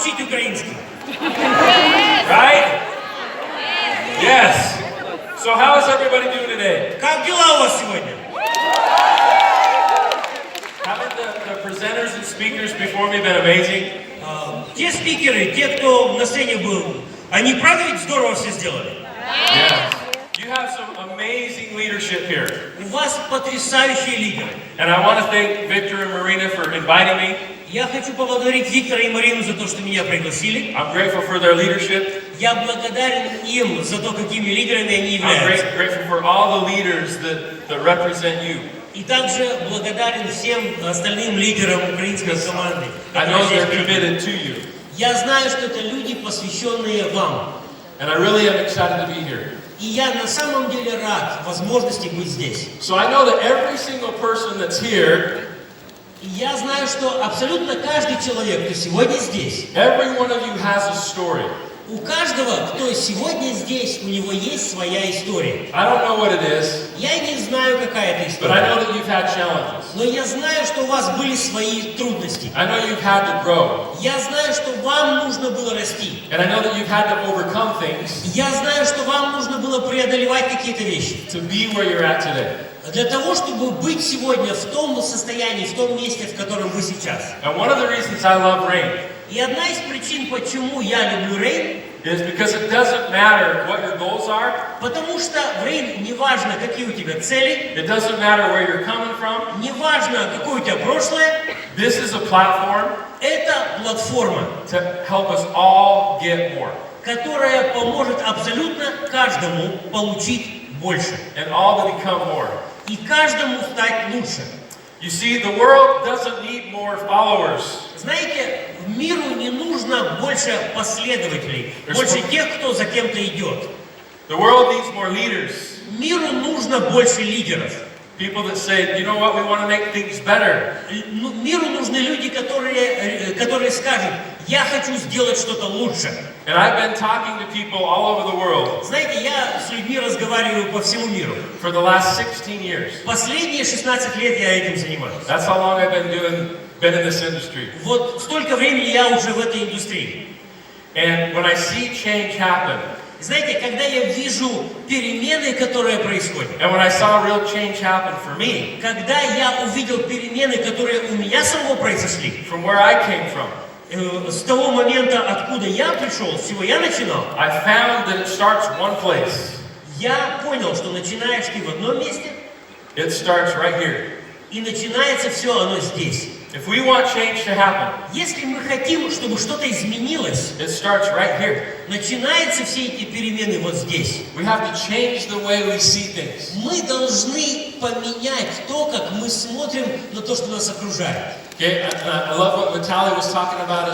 учить украинский. Right? Yes. So how is everybody doing today? Как дела у вас сегодня? Haven't the presenters and speakers before me been amazing? Те спикеры, те, кто на сцене был, они правда ведь здорово все сделали? Yes. You have some amazing leadership here. У вас потрясающие лидеры. And I want to thank Victor and Marina for inviting me. Я хочу поблагодарить Виктора и Марину за то, что меня пригласили. I'm grateful for their leadership. Я благодарен им за то, какими лидерами они I'm являются. grateful for all the leaders that represent you. И также благодарен всем остальным лидерам украинской команды. I know they're committed to you. Я знаю, что это люди, посвященные вам. And I really am excited to be here. И я на самом деле рад возможности быть здесь. So I know that every single person that's here, И я знаю, что абсолютно каждый человек, кто сегодня здесь, every one of you has a story. у каждого, кто сегодня здесь, у него есть своя история. I don't know what it is, Я не знаю, какая это but I история. know that you've had challenges. Но я знаю, что у вас были свои трудности. I know you've had to grow. Я знаю, что вам нужно было расти. And I know that you've had to overcome things Я знаю, что вам нужно было преодолевать какие-то вещи. to be where you're at today. Для того, чтобы быть сегодня в том состоянии, в том месте, в котором вы сейчас. And one of the reasons I love rain И одна из причин, почему я люблю Рейн, is because it doesn't matter what your goals are. потому что в Рейн не важно, какие у тебя цели, It doesn't matter where you're coming from. не важно, какое у тебя прошлое, This is a platform это платформа, to help us all get more которая поможет абсолютно каждому получить больше. and all to become more. И каждому стать лучше. You see, the world doesn't need more followers. Знаете, миру не нужно больше последователей, больше тех, кто за кем-то идет. The world needs more leaders. Миру нужно больше лидеров. People that say, you know what, we want to make things better. Миру нужны люди, которые скажут: я хочу сделать что-то лучше. And I've been talking to people all over the world Знаете, я с людьми разговариваю по всему миру. for the last 16 years. Последние 16 лет я этим занимаюсь. That's how long I've been in this industry. Вот столько времени я уже в этой индустрии. And when I see change happen, Знаете, когда я вижу перемены, которые происходят, and when I saw real change happen for me, когда я увидел перемены, которые у меня самого произошли, from where I came from, с того момента, откуда я пришел, с чего я начинал, I found that it starts one place. я понял, что начинаешь ты в одном месте, It starts right here. и начинается все оно здесь. If we want change to happen, Если мы хотим, чтобы что-то изменилось, it starts right here. начинаются все эти перемены вот здесь. We have to change the way we see things. Мы должны поменять то, как мы смотрим на то, что нас окружает. Okay, I love what Vitaly was talking about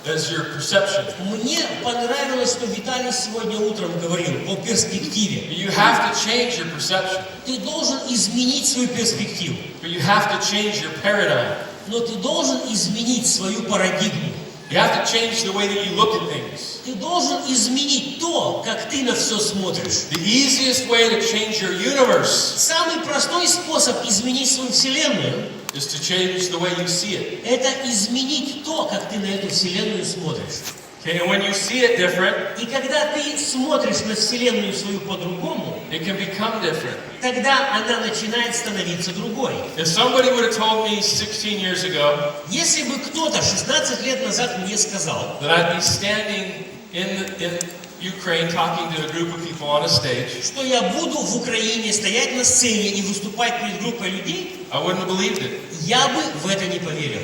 as your perception. Мне понравилось, что Виталий сегодня утром говорил о перспективе. You have to change your perception, Ты должен изменить свою перспективу, but you have to change your paradigm. но ты должен изменить свою парадигму. You have to change the way that you look at things. Ты должен изменить то, как ты на все смотришь. The easiest way to change your universe Самый простой способ изменить свою вселенную is to change the way you see it. – это изменить то, как ты на эту вселенную смотришь. Okay, and when you see it different, И когда ты смотришь на вселенную свою по-другому, it can become different. тогда она начинает становиться другой. If somebody would have told me 16 years ago Если бы кто-то 16 лет назад мне сказал, that I'd be standing in Ukraine talking to a group of people on a stage, что я буду в Украине стоять на сцене и выступать перед группой людей, I wouldn't have believed it. я бы в это не поверил.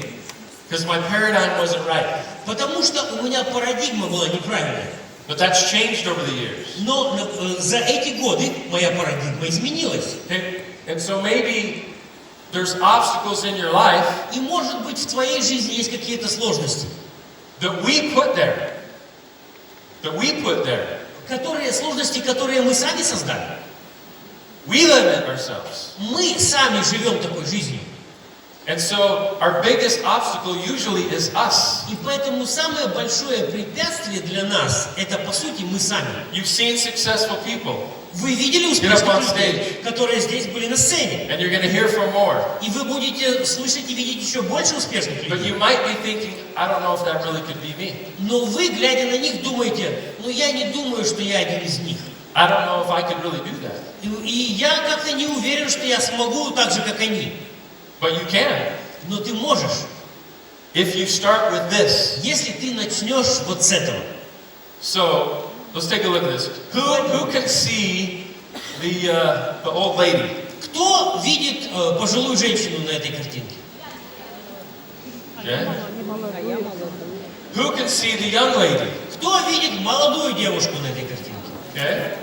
Because my paradigm wasn't right. Потому что у меня парадигма была неправильная. But that's changed over the years. Но за эти годы моя парадигма изменилась. Okay? And so maybe there's obstacles in your life И может быть в твоей жизни есть какие-то сложности, that we put there. сложности, которые мы сами создали. We limit ourselves. Мы сами живем такой жизнью. And so our biggest obstacle usually is us. И поэтому самое большое препятствие для нас – это, по сути, мы сами. You've seen successful people. Вы видели Get up on успешных людей, которые здесь были на сцене. and you're going to hear from more. И вы будете слышать и видеть еще больше успешных But людей. you might be thinking, I don't know if that really could be me. Но вы, глядя на них, думаете, ну я не думаю, что я один из них. I don't know if I could really do that. И я как-то не уверен, что я смогу так же, как они. But you can. Но ты можешь, If you start with this. если ты начнешь вот с этого. So, let's take a look at this. Who can see the old lady? Кто видит пожилую женщину на этой картинке? Okay. Who can see the young lady? Кто видит молодую девушку на этой картинке? Okay.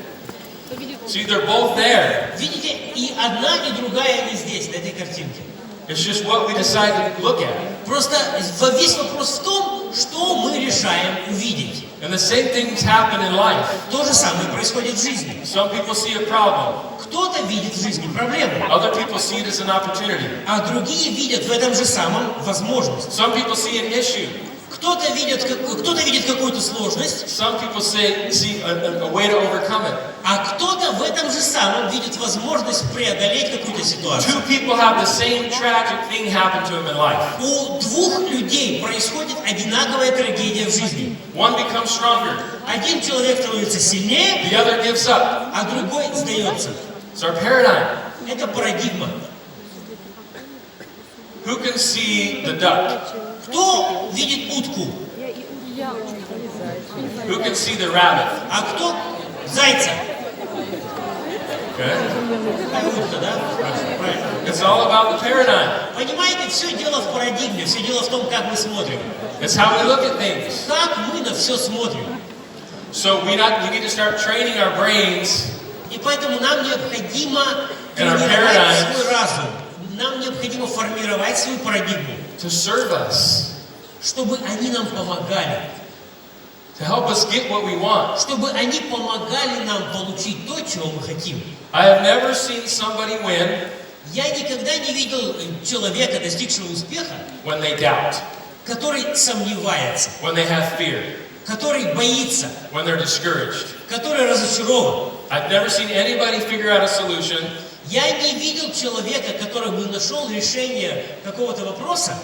See, they're both there. Видите, и одна, и другая не здесь, на этой картинке. It's just what we decide to look at. Просто весь вопрос в том, что мы решаем увидеть. And the same things happen in life. То же самое происходит в жизни. Some people see a problem. Кто-то видит в жизни проблему, Other people see it as an opportunity. а другие видят в этом же самом возможность. Some people see an issue. Кто-то видит какую-то сложность, Some people see a way to overcome it. а кто-то в этом же самом видит возможность преодолеть какую-то ситуацию. Two people have the same tragic thing happen to them in life. У двух людей происходит одинаковая трагедия в жизни. One becomes stronger. Один человек становится сильнее, The other gives up. а другой сдается. It's our paradigm. Это парадигма. Who can see the duck? Кто видит утку, Who can see the rabbit? а кто зайца? Okay. Утка, да? Правильно. It's all about the paradigm. Понимаете, все дело в парадигме, все дело в том, как мы смотрим. It's how we look at things. Как мы на все смотрим. So we need to start training our brains И поэтому нам необходимо And our тренировать paradigms. свой разум. Нам необходимо формировать свою парадигму, to serve us, чтобы они нам помогали. to help us get what we want. Чтобы они помогали нам получить то, чего мы хотим. I have never seen somebody win Я никогда не видел человека, достигшего успеха, when they doubt, который сомневается, when they have fear, который боится, when they're discouraged. который разочарован. I've never seen anybody figure out a solution Я не видел человека, который бы нашел решение какого-то вопроса,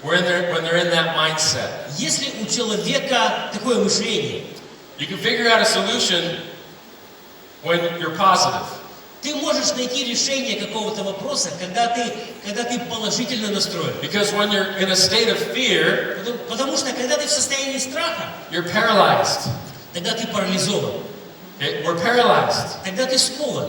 when they're in that mindset. если у человека такое мышление. You can figure out a solution when you're positive. Ты можешь найти решение какого-то вопроса, когда ты положительно настроен. Because when you're in a state of fear, Потому что когда ты в состоянии страха, you're paralyzed. тогда ты парализован, We're paralyzed. тогда ты скован.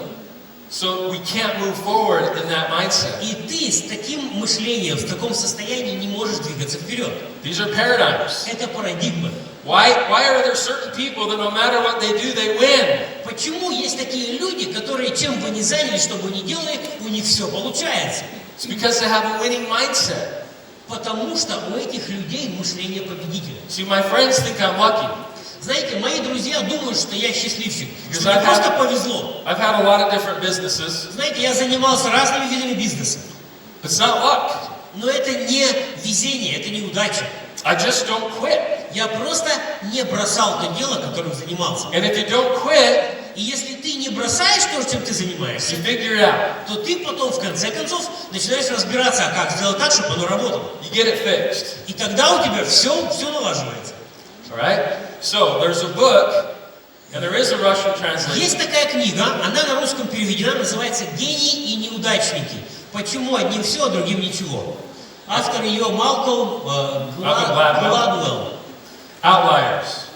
So we can't move forward in that mindset. И ты с таким мышлением, в таком состоянии не можешь двигаться вперед. These are paradigms. Это парадигма. Why are there certain people that no matter what they do, they win? Почему есть такие люди, которые чем бы ни занялись, что бы ни делали, у них все получается? It's because they have a winning mindset. Потому что у этих людей мышление победителя. See, my friends think I'm lucky. Знаете, мои друзья думают, что я счастливчик, что Because мне просто повезло. I've had a lot of different businesses. Знаете, я занимался разными видами бизнеса. It's not luck. Но это не везение, это не удача. I just don't quit. Я просто не бросал то дело, которым занимался. And if you don't quit, И если ты не бросаешь то, чем ты занимаешься, you figure it out. то ты потом, в конце концов, начинаешь разбираться, а как сделать так, чтобы оно работало. You get it fixed. И тогда у тебя все налаживается. All right? So there's a book, and there is a Russian translation. Есть такая книга, она на русском переведена, называется «Гении и неудачники. Почему одним все, а другим ничего». Автор ее Малкольм Гладуэлл. Outliers.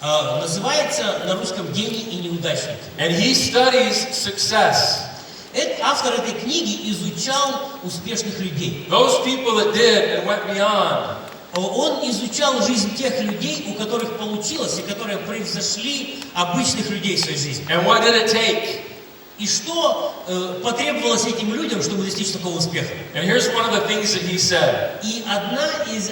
Называется на русском «Гении и неудачники». And he studies success. Автор этой книги изучал успешных людей. Those people that did and went beyond. Он изучал жизнь тех людей, у которых получилось, и которые превзошли обычных людей в своей жизни. And what did it take? И что потребовалось этим людям, чтобы достичь такого успеха? And here's one of the things that he said. И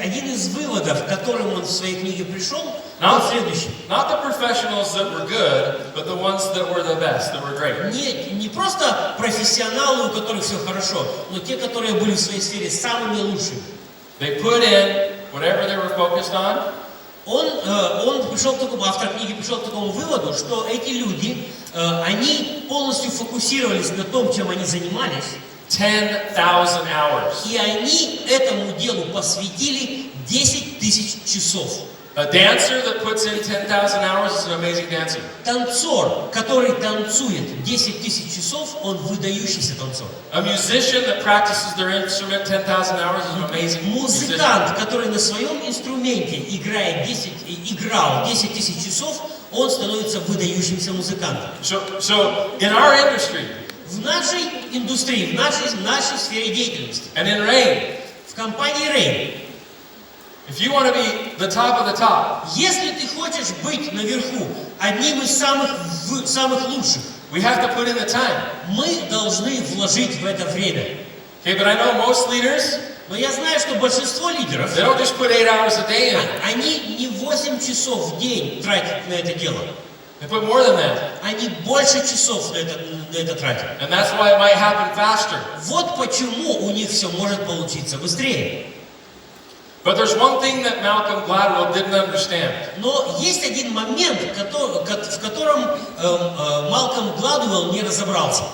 один из выводов, к которым он в своей книге пришел, Now, был следующий. not the professionals that were good, but the ones that were the best, that were great. Не просто профессионалы, у которых все хорошо, но те, которые были в своей сфере самыми лучшими. They put in whatever they were focused on. Он пришел к такому, автор книги пришел к такому выводу, что эти люди, они полностью фокусировались на том, чем они занимались, 10,000 hours. и они этому делу посвятили 10 тысяч часов. A dancer that puts in 10,000 hours is an amazing dancer. Танцор, который танцует 10 тысяч часов, он выдающийся танцор. A musician that practices their instrument 10,000 hours is an amazing musician. Музыкант, который на своем инструменте играл 10 тысяч часов, он становится выдающимся музыкантом. So in our industry, В нашей индустрии, в нашей сфере деятельности, and in Rain, в компании Rain, if you want to be the top of the top, если ты хочешь быть наверху, одним из самых лучших, we have to put in the time. мы должны вложить в это время. Okay, but I know most leaders, Но я знаю, что большинство лидеров, they don't just put 8 hours a day in. они не 8 часов в день тратят на это дело. They put more than that. Они больше часов на это тратят. And that's why it might happen faster. Вот почему у них все может получиться быстрее. But there's one thing that Malcolm Gladwell didn't understand. Но есть один момент, в котором Малком Гладуэлл не разобрался.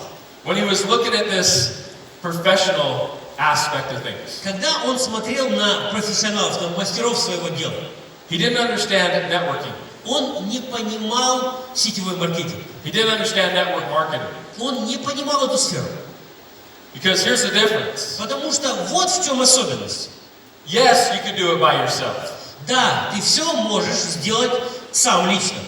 When he was looking at this professional aspect of things, Когда он смотрел на профессионалов, на мастеров своего дела, he didn't understand networking. он не понимал сетевой маркетинг. He didn't understand network marketing. Он не понимал эту сферу. Because here's the difference. Потому что вот в чем особенность. Yes, you can do it by yourself. Да, ты все можешь сделать сам лично.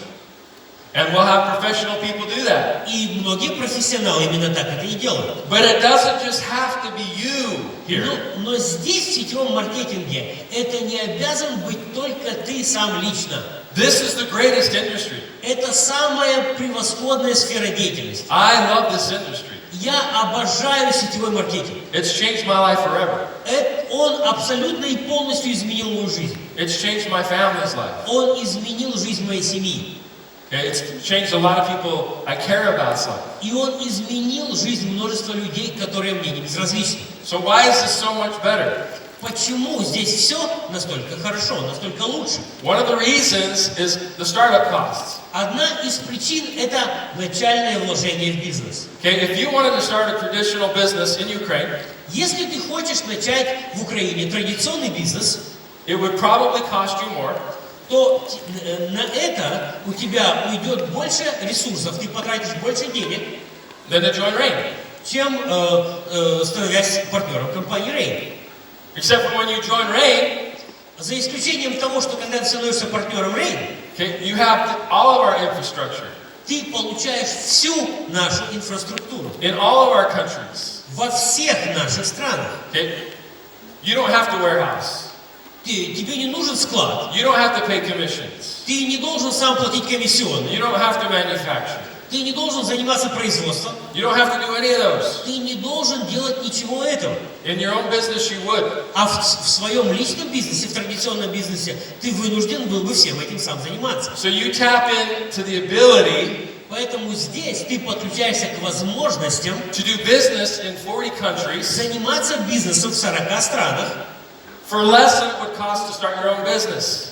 And we'll have professional people do that. И многие профессионалы именно так это и делают. But it doesn't just have to be you here. Но здесь, в сетевом маркетинге, это не обязан быть только ты сам лично. This is the greatest industry. Это самая превосходная сфера деятельности. I love this industry. Я обожаю сетевой маркетинг. It's changed my life forever. Он абсолютно и полностью изменил мою жизнь. It's changed my family's life. Он изменил жизнь моей семьи. Okay, it's changed a lot of people I care about's life. И он изменил жизнь множества людей, которые мне не безразличны. So why is this so much better? Почему здесь все настолько хорошо, настолько лучше? One of the reasons is the startup costs. Одна из причин – это начальное вложение в бизнес. Okay, if you wanted to start a traditional business in Ukraine, Если ты хочешь начать в Украине традиционный бизнес, it would probably cost you more то на это у тебя уйдет больше ресурсов, ты потратишь больше денег, than to join Rain. чем становясь партнером компании Rain. Except for when you join Rain, За исключением того, что когда ты становишься партнером Rain, okay, you have all of our infrastructure ты получаешь всю нашу инфраструктуру in all of our countries. во всех наших странах. Okay, you don't have to warehouse. Тебе не нужен склад, You don't have to pay commissions. ты не должен сам платить комиссионные, You don't have to manufacture. ты не должен заниматься производством, You don't have to do any of those. ты не должен делать ничего этого. In your own business, you would. А в своем личном бизнесе, в традиционном бизнесе, ты вынужден был бы всем этим сам заниматься. So you tap into the ability Поэтому здесь ты подключаешься к возможностям to do business in 40 countries заниматься бизнесом в 40 странах for less than it would cost to start your own business.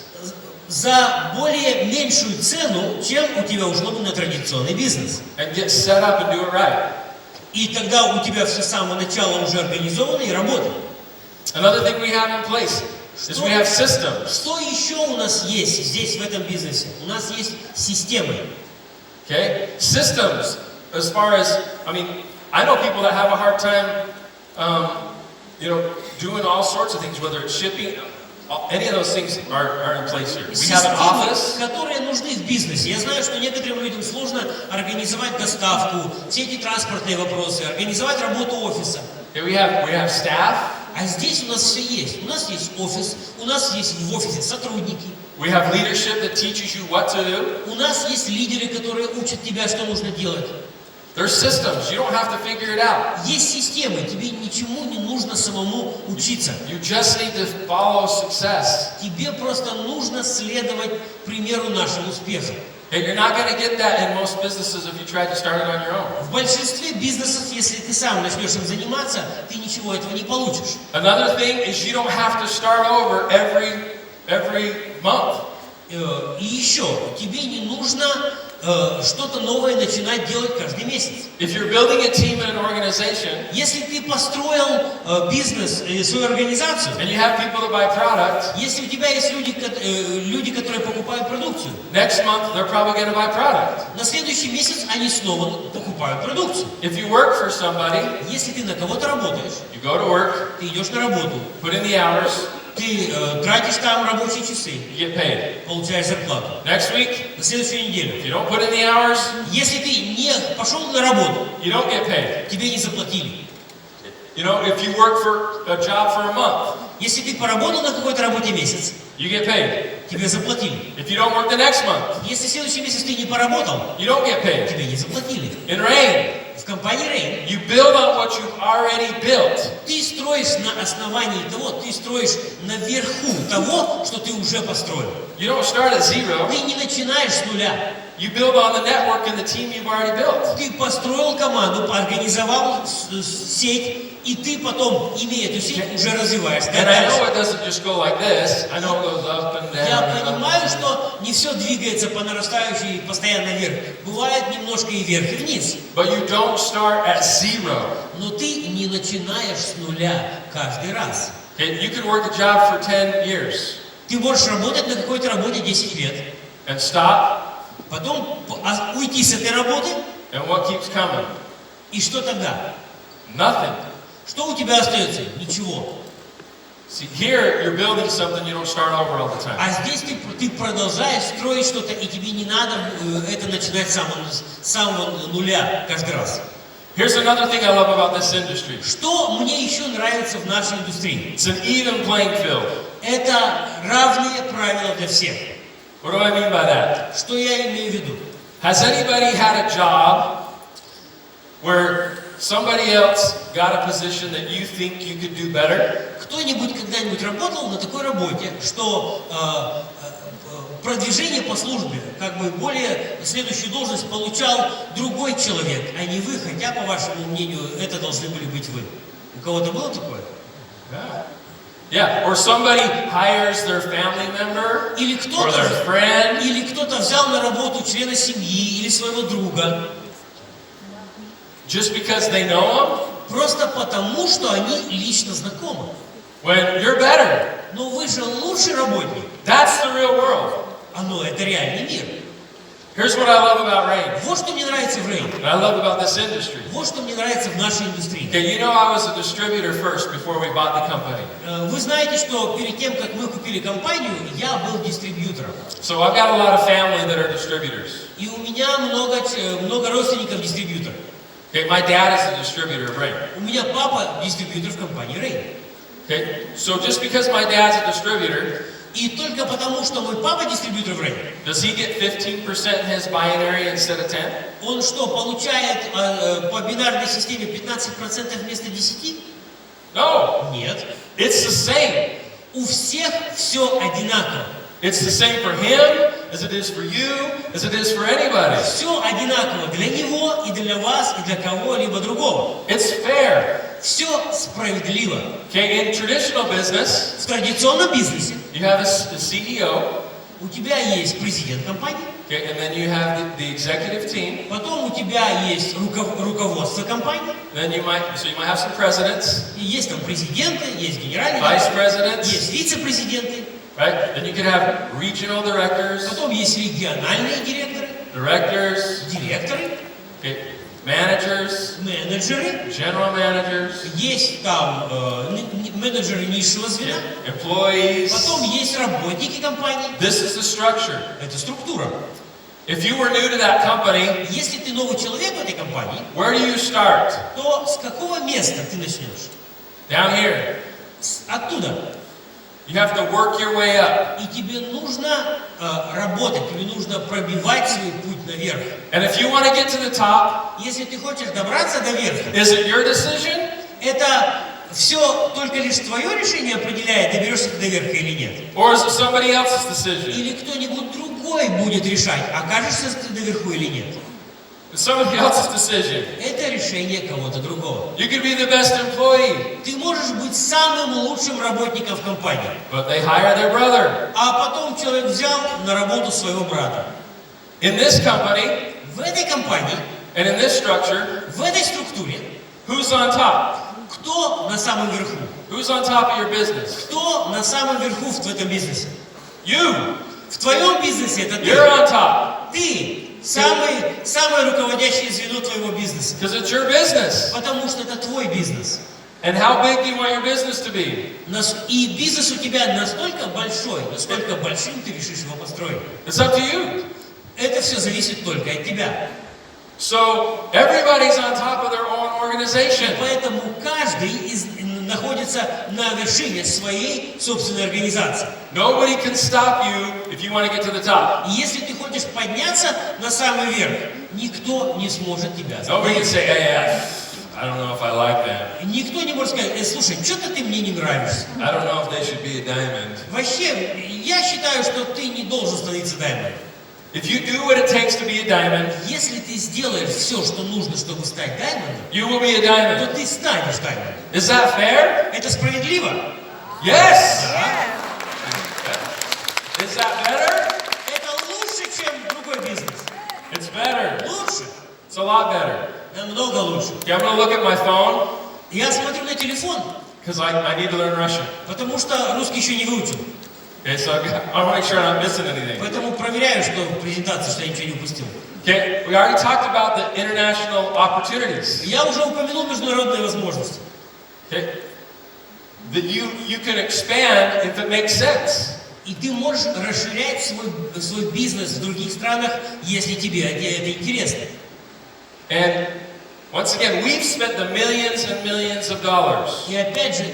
за более меньшую цену, чем у тебя ушло бы на традиционный бизнес. And get set up and do it right. И тогда у тебя все с самого начала уже организовано и работает. Another thing we have in place is we have systems. Что еще у нас есть здесь, в этом бизнесе? У нас есть системы. Okay? Systems, as far as, I know people that have a hard time, doing all sorts of things, whether it's shipping, any of those things are in place here. We have an office. Системы, которые нужны в бизнесе. Я знаю, что некоторым людям сложно организовать доставку, все эти транспортные вопросы, организовать работу офиса. Okay, we have staff. А здесь у нас все есть. У нас есть офис, у нас есть в офисе сотрудники. We have leadership that teaches you what to do. У нас есть лидеры, которые учат тебя, что нужно делать. There's systems. You don't have to figure it out. Есть системы, тебе ничему не нужно самому учиться. You just need to follow success. Тебе просто нужно следовать примеру нашего успеха. And you're not going to get that in most businesses if you try to start it on your own. В большинстве бизнесов, если ты сам начнешь им заниматься, ты ничего этого не получишь. Another thing is you don't have to start over every month. И еще, тебе не нужно что-то новое начинать делать каждый месяц. If you're building a team in an organization, Если ты построил бизнес, свою организацию, and you have people that buy product, если у тебя есть люди, которые покупают продукцию, next month they're probably going to buy product. на следующий месяц они снова покупают продукцию. If you work for somebody, Если ты на кого-то работаешь, you go to work, ты идешь на работу, put in the hours, ты тратишь там рабочие часы, you get paid. получаешь зарплату. Next week, На следующую неделю. if you don't put in the hours, Если ты не пошел на работу, you don't get paid. тебе не заплатили. You know, if you work for a job for a month, Если ты поработал на какой-то работе месяц, you get paid. тебе заплатили. If you don't work the next month, Если в следующий месяц ты не поработал, you don't get paid. тебе не заплатили. In Rain, В компании Rain you build on what you've already built. ты строишь на основании того, ты строишь наверху того, что ты уже построил. You don't start at zero. Ты не начинаешь с нуля. You build on the network and the team you've already built. Ты построил команду, организовал сеть, и ты потом, имея эту сеть, уже развиваешься. And I know it doesn't just go like this. I know it goes up and down. Я and up. понимаю, что не все двигается по нарастающей постоянно вверх. Бывает немножко и вверх, и вниз. But you don't start at zero. Но ты не начинаешь с нуля каждый раз. Okay? You could work a job for 10 years Ты можешь работать на какой-то работе 10 лет, and stop, потом уйти с этой работы, and what keeps coming? и что тогда? Nothing. Что у тебя остается? Ничего. See, here you're building something you don't start over all the time. А здесь ты продолжаешь строить что-то, и тебе не надо это начинать с самого нуля каждый раз. Here's another thing I love about this industry. Что мне еще нравится в нашей индустрии? It's an even playing field. Это равные правила для всех. What do I mean by that? Что я имею в виду? Has anybody had a job where somebody else got a position that you think you could do better? Кто-нибудь когда-нибудь работал на такой работе, что продвижение по службе, как бы более следующую должность получал другой человек, а не вы, хотя, по вашему мнению, это должны были быть вы? У кого-то было такое? Yeah. Or somebody hires their family member Или or their friend. или кто-то взял на работу члена семьи или своего друга, Just because they know them, просто потому, что они лично знакомы. when you're better. Но вы же лучший работник. That's the real world. Это реальный мир. Here's what I love about Rain. Вот что мне нравится в Rain. And I love about this industry. Вот что мне нравится в нашей индустрии. Okay, you know I was a distributor first before we bought the company. Вы знаете, что перед тем, как мы купили компанию, я был дистрибьютором. So I've got a lot of family that are distributors. И у меня много родственников дистрибьюторов. Okay, my dad is a distributor of Rain. У меня папа дистрибьютор в компании Rain. Okay, so just because my dad's a distributor, И только потому, что мой папа дистрибьютор в Rain, does he get 15% in his binary instead of 10? он что, получает по бинарной системе 15% вместо 10? No, Нет. it's the same. У всех все одинаково. It's the same for him as it is for you, as it is for anybody. Все одинаково для него и для вас, и для кого-либо другого. It's fair. Все справедливо. Okay, in traditional business, В традиционном бизнесе you have a CEO, у тебя есть президент компании, okay, and then you have the executive team. потом у тебя есть руководство компании, Then you might have some presidents, и есть там президенты, есть генеральные vice директоры, presidents, есть вице-президенты, right? Then you could have regional directors, потом есть региональные директоры, директоры, okay, managers, менеджеры, general managers, есть там менеджеры низшего звена, employees. потом есть работники компании. This is the structure. Это структура. If you were new to that company, Если ты новый человек в этой компании, where do you start? то с какого места ты начнешь? Down here. Оттуда. You have to work your way up. И тебе нужно работать, тебе нужно пробивать свой путь наверх. And if you want to get to the top, Если ты хочешь добраться до верха, is it your decision? это все только лишь твое решение определяет, доберешься ты до верха или нет. Or is it somebody else's decision? Или кто-нибудь другой будет решать, окажешься ты наверху или нет. It's somebody else's decision. Это решение кого-то другого. You could be the best employee, Ты можешь быть самым лучшим работником в компании, but they hire their brother. а потом человек взял на работу своего брата. In this company В этой компании, and in this structure, в этой структуре, who's on top? кто на самом верху? Who's on top of your business? Кто на самом верху в этом бизнесе? You. В твоем бизнесе это You're ты. on top. Ты самое руководящее звено твоего бизнеса. Because it's your business. Потому что это твой бизнес. And how big do you want your business to be? И бизнес у тебя настолько большой, насколько большим ты решишь его построить. It's up to you. Это все зависит только от тебя. So everybody's on top of their own organization. Поэтому каждый находится на вершине своей собственной организации. Nobody can stop you if you want to get to the top. И если ты хочешь подняться на самый верх, никто не сможет тебя Nobody can остановить. say, hey, I don't know if I like that. Никто не может сказать, слушай, что-то ты мне не нравишься. I don't know if they should be a diamond. Вообще, я считаю, что ты не должен становиться даймондом. If you do what it takes to be a diamond, Если ты сделаешь все, что нужно, чтобы стать даймондом, you will be a то diamond. ты станешь даймондом. Is that fair? Это справедливо? Yes. Да. Is that better? Это лучше, чем другой бизнес. It's better. Лучше. It's a lot better. Намного лучше. Okay, I'm going to look at my phone Я смотрю на телефон, because I need to learn Russian. потому что русский еще не выучил. Okay, so I want to make sure I'm not missing anything. Поэтому проверяю, что в презентации, что я ничего не упустил. Okay, we already talked about the international opportunities. Я уже упомянул международные возможности. Okay, that you can expand if it makes sense. И ты можешь расширять свой бизнес в других странах, если тебе это интересно. And once again, we've spent the millions and millions of dollars. И опять же,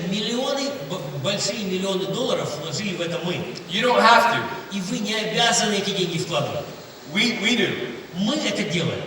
большие миллионы долларов вложили в это мы. You don't have to. И вы не обязаны эти деньги вкладывать. We do. Мы это делаем.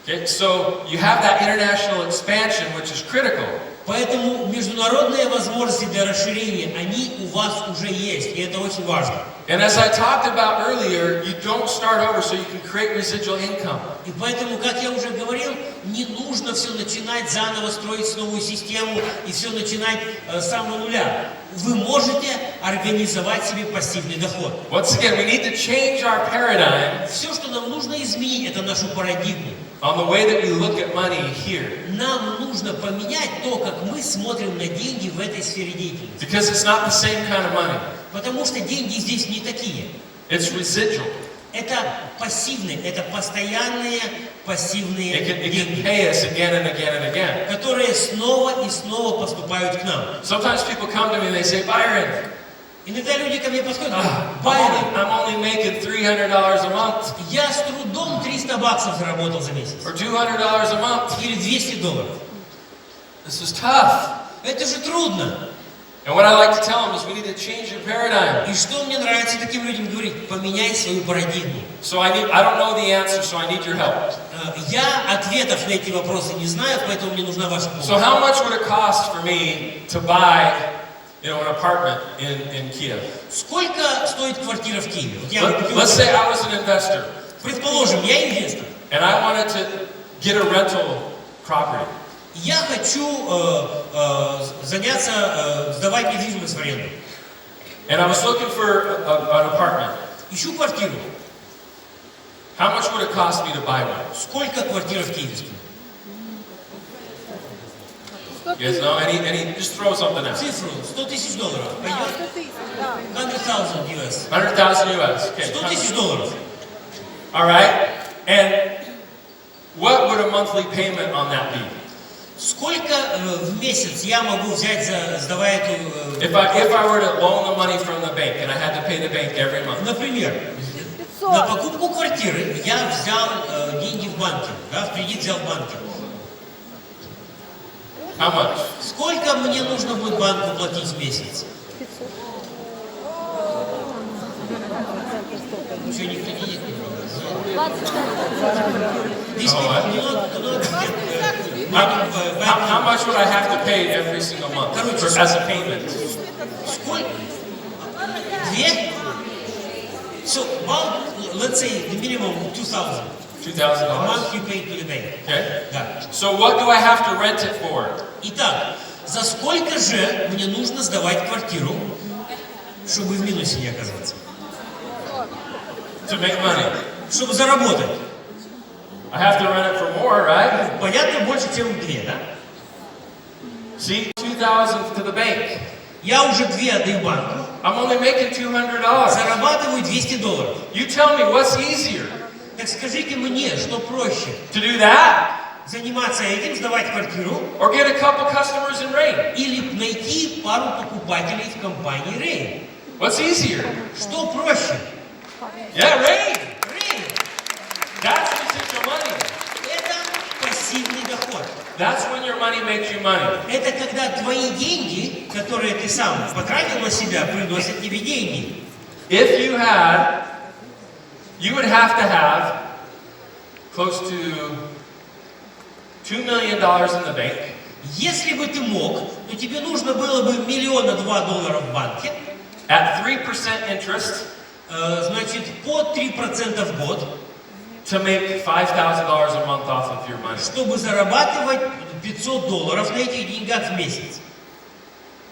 Okay, so you have that international expansion, which is critical. Поэтому международные возможности для расширения, они у вас уже есть, и это очень важно. And as I talked about earlier, you don't start over so you can create residual income. И поэтому, как я уже говорил, не нужно все начинать заново, строить новую систему и все начинать с самого нуля. Вы можете организовать себе пассивный доход. Once again, we need to change our paradigm Все, что нам нужно изменить, это нашу парадигму. on the way that we look at money here. Нам нужно поменять то, как мы смотрим на деньги в этой сфере деятельности. Because it's not the same kind of money. Потому что деньги здесь не такие. It's residual. Это пассивные, это постоянные пассивные It can деньги, pay us again and again and again. которые снова и снова поступают к нам. Sometimes people come to me and they say, Byron, Иногда люди ко мне подходят и говорят, Байрон, I'm only making $300 a month я с трудом $300 заработал за месяц. or $200 a month. Или $200. This is tough. Это же трудно. And what I like to tell them is we need to change your paradigm. И что мне нравится таким людям говорить? Поменяй свою парадигму. So I don't know the answer, so I need your help. Я ответов на эти вопросы не знаю, поэтому мне нужна ваша помощь. So how much would it cost for me to buy, an apartment in Kiev? Сколько стоит квартира в Киеве? Вот Let's say I was an investor предположим, я инвестор. and I wanted to get a rental property. Я хочу сдавать недвижимость в аренду. And I was looking for an apartment. Ищу квартиру. How much would it cost me to buy one? Сколько квартира в Киеве стоит? You guys know? Any, just throw something out. Цифру $100 000. Пойдет? 100,000 US. 100,000 US. Okay. 100 000 $. All right. And what would a monthly payment on that be? Сколько в месяц я могу взять, сдавая эту... If I were to loan the money from the bank and I had to pay the bank every month. Например, на покупку квартиры я взял деньги в банке, да, в кредит взял в банке. How much? Сколько мне нужно будет банку платить в месяц? Еще никто денег не брал. How much would I have to pay every single month as a payment? Сколько? Две? So, about, let's say, the minimum $2,000. $2,000. A month you pay to the bank. Okay. Да. So what do I have to rent it for? Итак, за сколько же мне нужно сдавать квартиру, чтобы в минусе не оказаться? To make money. чтобы заработать. I have to run it for more, right? Понятно, больше, чем 2, да? See, 2,000 to the bank. Я уже 2 отдаю банку, I'm only making $200. зарабатываю $200. You tell me what's easier, Так скажите мне, что проще? to do that Заниматься этим, сдавать квартиру, or get a couple customers in Rain? или найти пару покупателей в компании Rain? What's easier? Что проще? Yeah, Rain. Rain. That's residual money. Это пассивный доход. That's when your money makes you money. Это когда твои деньги, которые ты сам потратил на себя, приносят тебе деньги. If you had, you would have to have close to $2 million in the bank. Если бы ты мог, то тебе нужно было бы $1 миллиона $2 в банке, At 3% interest значит, по 3% в год, to make $5,000 a month off of your money. чтобы зарабатывать $500 на этих деньгах в месяц.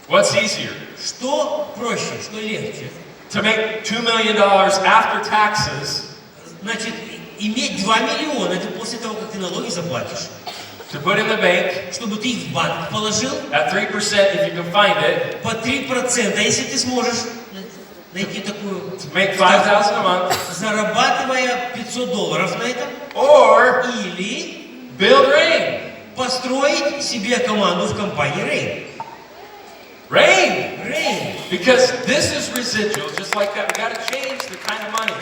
What's easier? Что проще, что легче? To make $2 million after taxes, Значит, иметь 2 миллиона, это после того, как ты налоги заплатишь. to put in the bank Чтобы ты их в банк положил at 3% if you can find it, по 3%, если ты сможешь найти такую, to make $5,000 a month, зарабатывая $500 на этом, or или build Rain. построить себе команду в компании Rain. Rain! Rain. Because this is residual, just like that. We got to change the kind of money.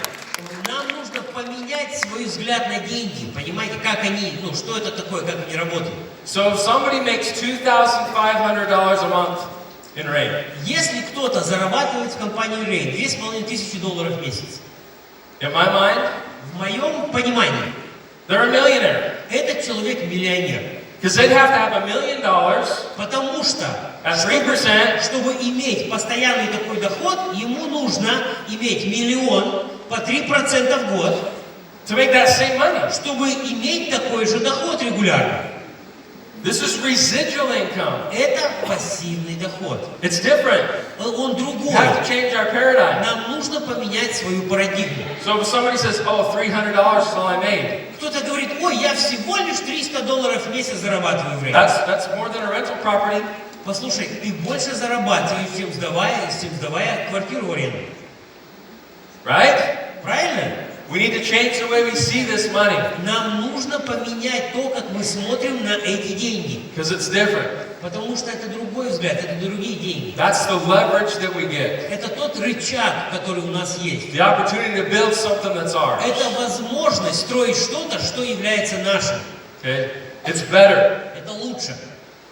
Нам нужно поменять свой взгляд на деньги. Понимаете, как они, что это такое, как они работают. So if somebody makes $2,500 a month in Rain, Если кто-то зарабатывает в компании Rain $2500 в месяц, in my mind, в моем понимании, they're a millionaire. этот человек миллионер. Because they'd have to have $1 million Потому что, at 3%, чтобы иметь постоянный такой доход, ему нужно иметь 1 миллион по 3% в год, to make that same money. чтобы иметь такой же доход регулярно. This is residual income. Это пассивный доход. It's different. Он We другой. have to change our paradigm. Нам нужно поменять свою парадигму. So if somebody says, oh, $300 is all I made, Кто-то говорит, ой, я всего лишь $300 в месяц зарабатываю в Rain. that's more than a rental property. Послушай, ты больше зарабатываешь, чем сдавая квартиру в аренду. Right? Правильно? We need to change the way we see this money. Нам нужно поменять то, как мы смотрим на эти деньги. Because it's different. Потому что это другой взгляд, это другие деньги. That's the leverage that we get. Это тот рычаг, который у нас есть. The opportunity to build something that's ours. Это возможность строить что-то, что является нашим. Okay? It's better. Это лучше.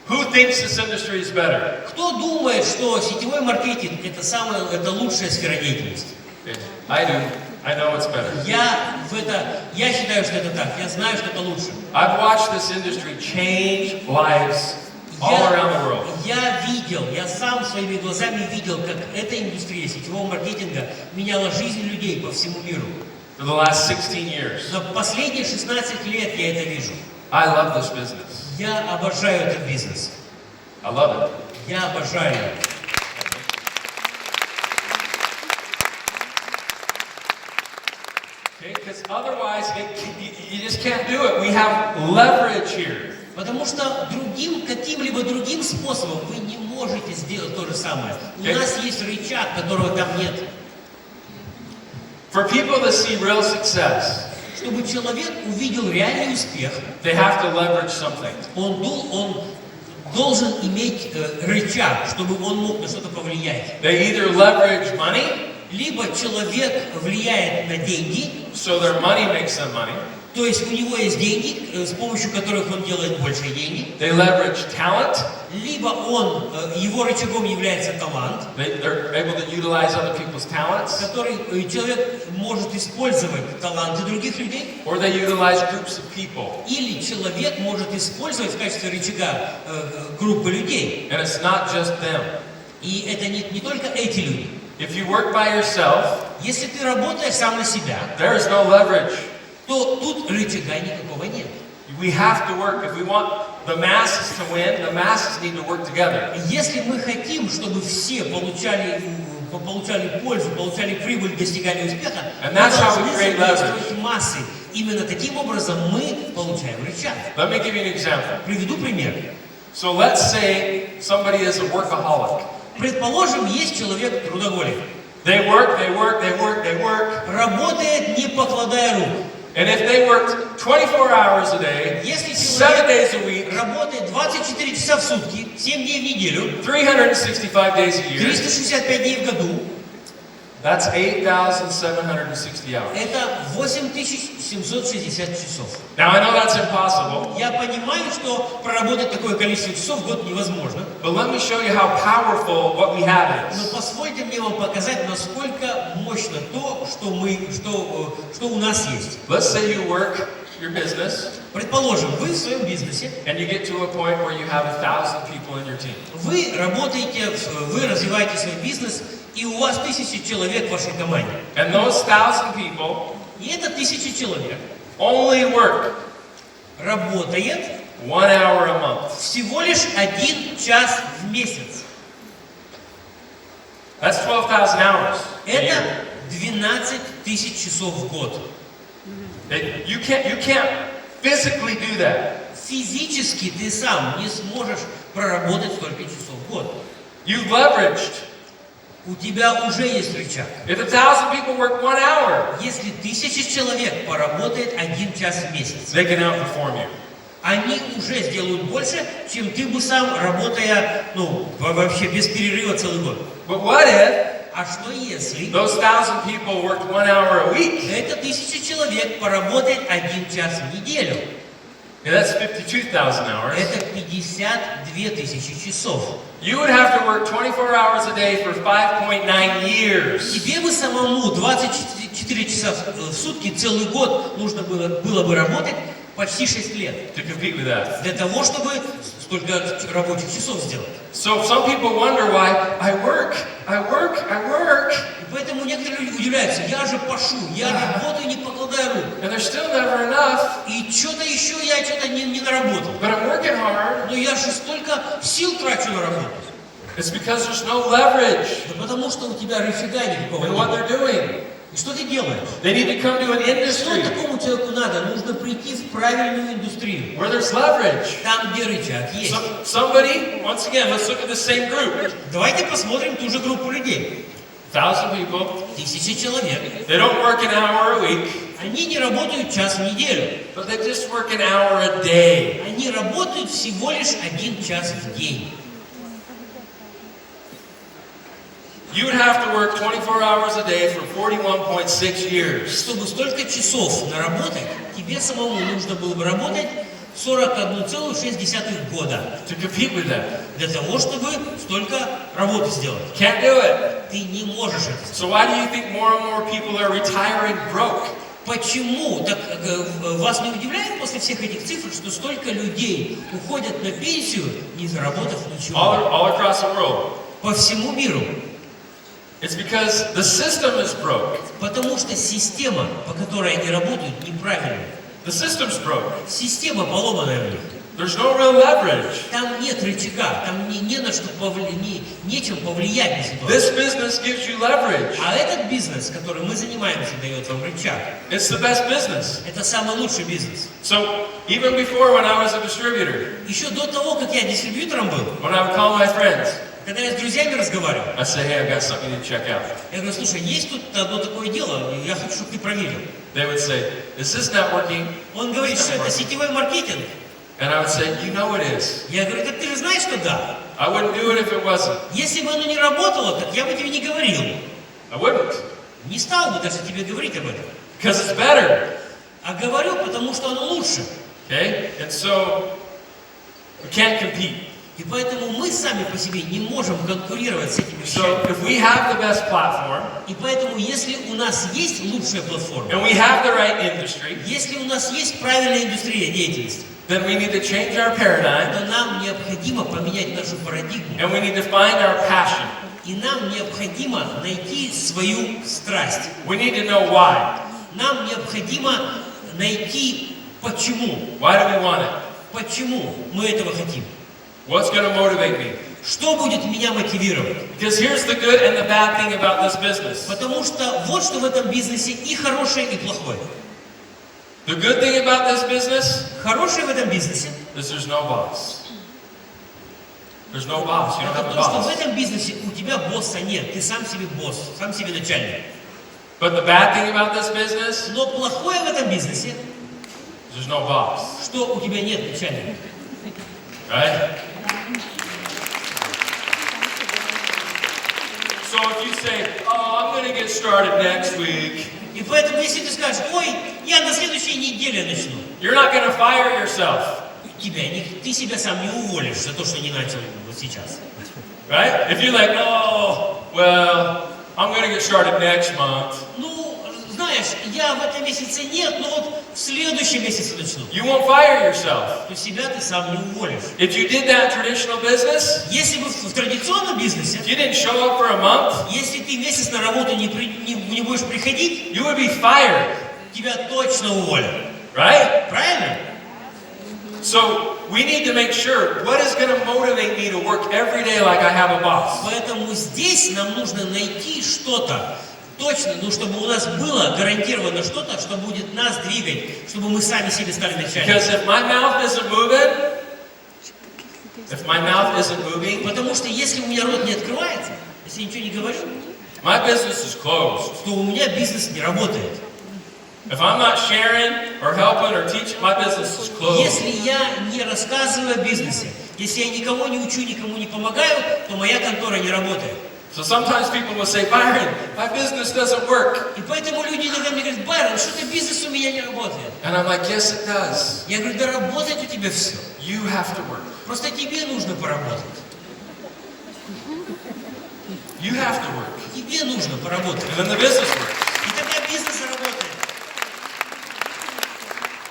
Who thinks this industry is better? Кто думает, что сетевой маркетинг это лучшая сфера деятельности? Okay. I do. I know it's better. Я считаю, что это так. Я знаю, что это лучше. I've watched this industry change lives all around the world. Я сам своими глазами видел, как эта индустрия сетевого маркетинга меняла жизнь людей по всему миру. For the last 16 years. За последние 16 лет я это вижу. I love this business. Я обожаю этот бизнес. I love it. Я обожаю его. Okay? Because otherwise, you just can't do it. We have leverage here. Потому что каким-либо другим способом вы не можете сделать то же самое. У нас есть рычаг, которого там нет. For people to see real success, Чтобы человек увидел реальный успех, they have to leverage something. он должен иметь рычаг, чтобы он мог на что-то повлиять. They either leverage money, Либо человек влияет на деньги, so their money makes them money. то есть у него есть деньги, с помощью которых он делает большие деньги. They leverage talent. Либо его рычагом является талант, They're able to utilize other people's talents. который человек может использовать таланты других людей. Or they utilize groups of people. Или человек может использовать в качестве рычага группы людей. And it's not just them. И это не только эти люди. If you work by yourself, Если ты работаешь сам на себя, there is no leverage. то тут рычага никакого нет. We have to work. If we want the masses to win, the masses need to work together. Если мы хотим, чтобы все получали получали пользу, получали прибыль, достигали успеха, And мы that's how we должны create задействовать массы. Именно таким образом мы получаем рычаг. Let me give you an example. Приведу пример. So let's say somebody is a workaholic. Предположим, есть человек трудоголик. They work, they work, they work, they work. Работает, не покладая рук. And if they worked 24 hours a day, Если 7 days a человек week, работает 24 часа в сутки, 7 дней в неделю, 365 days a year, 365 дней в году, that's 8,760 hours. это 8760 часов. Now I know that's impossible, Я понимаю, что проработать такое количество часов в год невозможно, but let me show you how powerful what we have но is. позвольте мне вам показать, насколько мощно то, что у нас есть. Let's say you work your business Предположим, вы в своем бизнесе, and you get to a point where you have 1,000 people in your team. вы работаете, вы развиваете свой бизнес, и у вас 1000 человек в вашей команде. And those 1,000 people И это 1000 человек only work работает 1 hour a month. всего лишь 1 час в месяц. That's 12,000 hours a Это year. 12 тысяч часов в год. You can't physically do that. Физически ты сам не сможешь проработать столько часов в год. You've leveraged. У тебя уже есть рычаг. If 1,000 people work 1 hour, Если 1000 человек поработает 1 час в месяц, they can outperform you. они уже сделают больше, чем ты бы сам, работая, вообще без перерыва целый год. But what if А что если those 1,000 people worked 1 hour a week? это 1000 человек поработает 1 час в неделю? Yeah, that's 52,000 hours. Это 52 тысячи часов. You would have to work 24 hours a day for 5.9 years. Тебе бы самому 24 часа в сутки целый год нужно было бы работать почти 6 лет To compete with that. для того, чтобы столько рабочих часов сделать. So some people wonder why I work. И поэтому некоторые люди удивляются: я же пашу, я работаю, не покладая рук. And there's still never enough. И что-то еще я не наработал. But I'm working hard. Но я же столько сил трачу на работу. It's because there's no leverage Да потому что у тебя рычага никакого in what нет. they're doing. И что ты делаешь? They need to come to an Что industry такому человеку надо? Нужно прийти в правильную индустрию. where there's leverage. Там, где рычаг есть. Somebody, once again, let's look at the same group. Давайте посмотрим ту же группу людей. 1,000 people. 1000 человек. They don't work an hour a week, Они не работают час в неделю. but they just work an hour a day. Они работают всего лишь 1 час в день. You would have to work 24 hours a day for 41.6 years. Чтобы столько часов наработать, тебе самому нужно было бы работать 41,6 года. To compete with that. Для того, чтобы столько работы сделать. Can't do it. Ты не можешь это сделать. So why do you think more and more people are retiring broke? Почему? Так вас не удивляет после всех этих цифр, что столько людей уходят на пенсию, не заработав ничего? All across the world. По всему миру. It's because the system is broke. Потому что система, по которой они работают, неправильная. The system's broke. Система поломанная у них. There's no real leverage. Там нет рычага, там не на что нечем повлиять на ситуацию. This business gives you leverage. А этот бизнес, которым мы занимаемся, дает вам рычаг. It's the best business. Это самый лучший бизнес. So even before when I was a distributor, Еще до того, как я дистрибьютором был, when I would call my friends, когда я с друзьями разговаривал, I say, hey, I've got something you need to check out. я говорю: слушай, есть тут одно такое дело, я хочу, чтобы ты проверил. They would say, is this networking? Он говорит, что это сетевой маркетинг. And I would say, you know it is. Я говорю: так ты же знаешь, что да. I wouldn't do it if it wasn't. Если бы оно не работало, так я бы тебе не говорил. I wouldn't. Не стал бы даже тебе говорить об этом. Because it's better. А говорю, потому что оно лучше. Okay? And so we can't compete. И поэтому мы сами по себе не можем конкурировать с этими So вещами. if we have the best platform, И поэтому, если у нас есть лучшая платформа, and we have the right industry, если у нас есть правильная индустрия деятельности, then we need to change our paradigm, то нам необходимо поменять нашу парадигму. and we need to find our passion. И нам необходимо найти свою страсть. We need to know why. Нам необходимо найти почему. Why do we want it? Почему мы этого хотим. What's going to motivate me? Что будет меня мотивировать? Because here's the good and the bad thing about this business. Потому что вот что в этом бизнесе и хорошее, и плохое. The good thing about this business Хорошее в этом бизнесе is there's no boss. There's no boss. You don't это have a то, что в boss. этом бизнесе у тебя босса нет. Ты сам себе босс, сам себе начальник. But the bad thing about this business Но плохое в этом бизнесе, is there's no boss. что у тебя нет начальника. Right? So if you say, oh, I'm going to get started next week, И поэтому, если ты скажешь, ой, я на следующей неделе начну, you're not going to fire yourself. ты себя сам не уволишь за то, что не начал вот сейчас. Right? If you're like, oh, well, I'm going to get started next month. Ну, знаешь, я в этом месяце нет, но вот в следующем месяце начну. You won't fire yourself. То себя ты сам не уволишь. If you did that in traditional business, Если бы в традиционном бизнесе, if you didn't show up for a month, если ты месяц на работу не будешь приходить, you would be fired. тебя точно уволят. Right? Правильно? So we need to make sure what is going to motivate me to work every day like I have a boss. Поэтому здесь нам нужно найти что-то точно, ну, чтобы у нас было гарантированно что-то, что будет нас двигать, чтобы мы сами себе стали начальниками. Because if my mouth isn't moving, Потому что если у меня рот не открывается, если я ничего не говорю, my business is closed. то у меня бизнес не работает. If I'm not sharing or helping or teaching, my business is closed. Если я не рассказываю о бизнесе, если я никого не учу, никому не помогаю, то моя контора не работает. So sometimes people will say, Byron, my business doesn't work. И поэтому люди иногда мне говорят, Байрон, что-то бизнес у меня не работает. And I'm like, yes, it does. Я говорю, да работает у тебя все. You have to work. Просто тебе нужно поработать. You have to work. Тебе нужно поработать. And then the business works. И тогда бизнес заработает.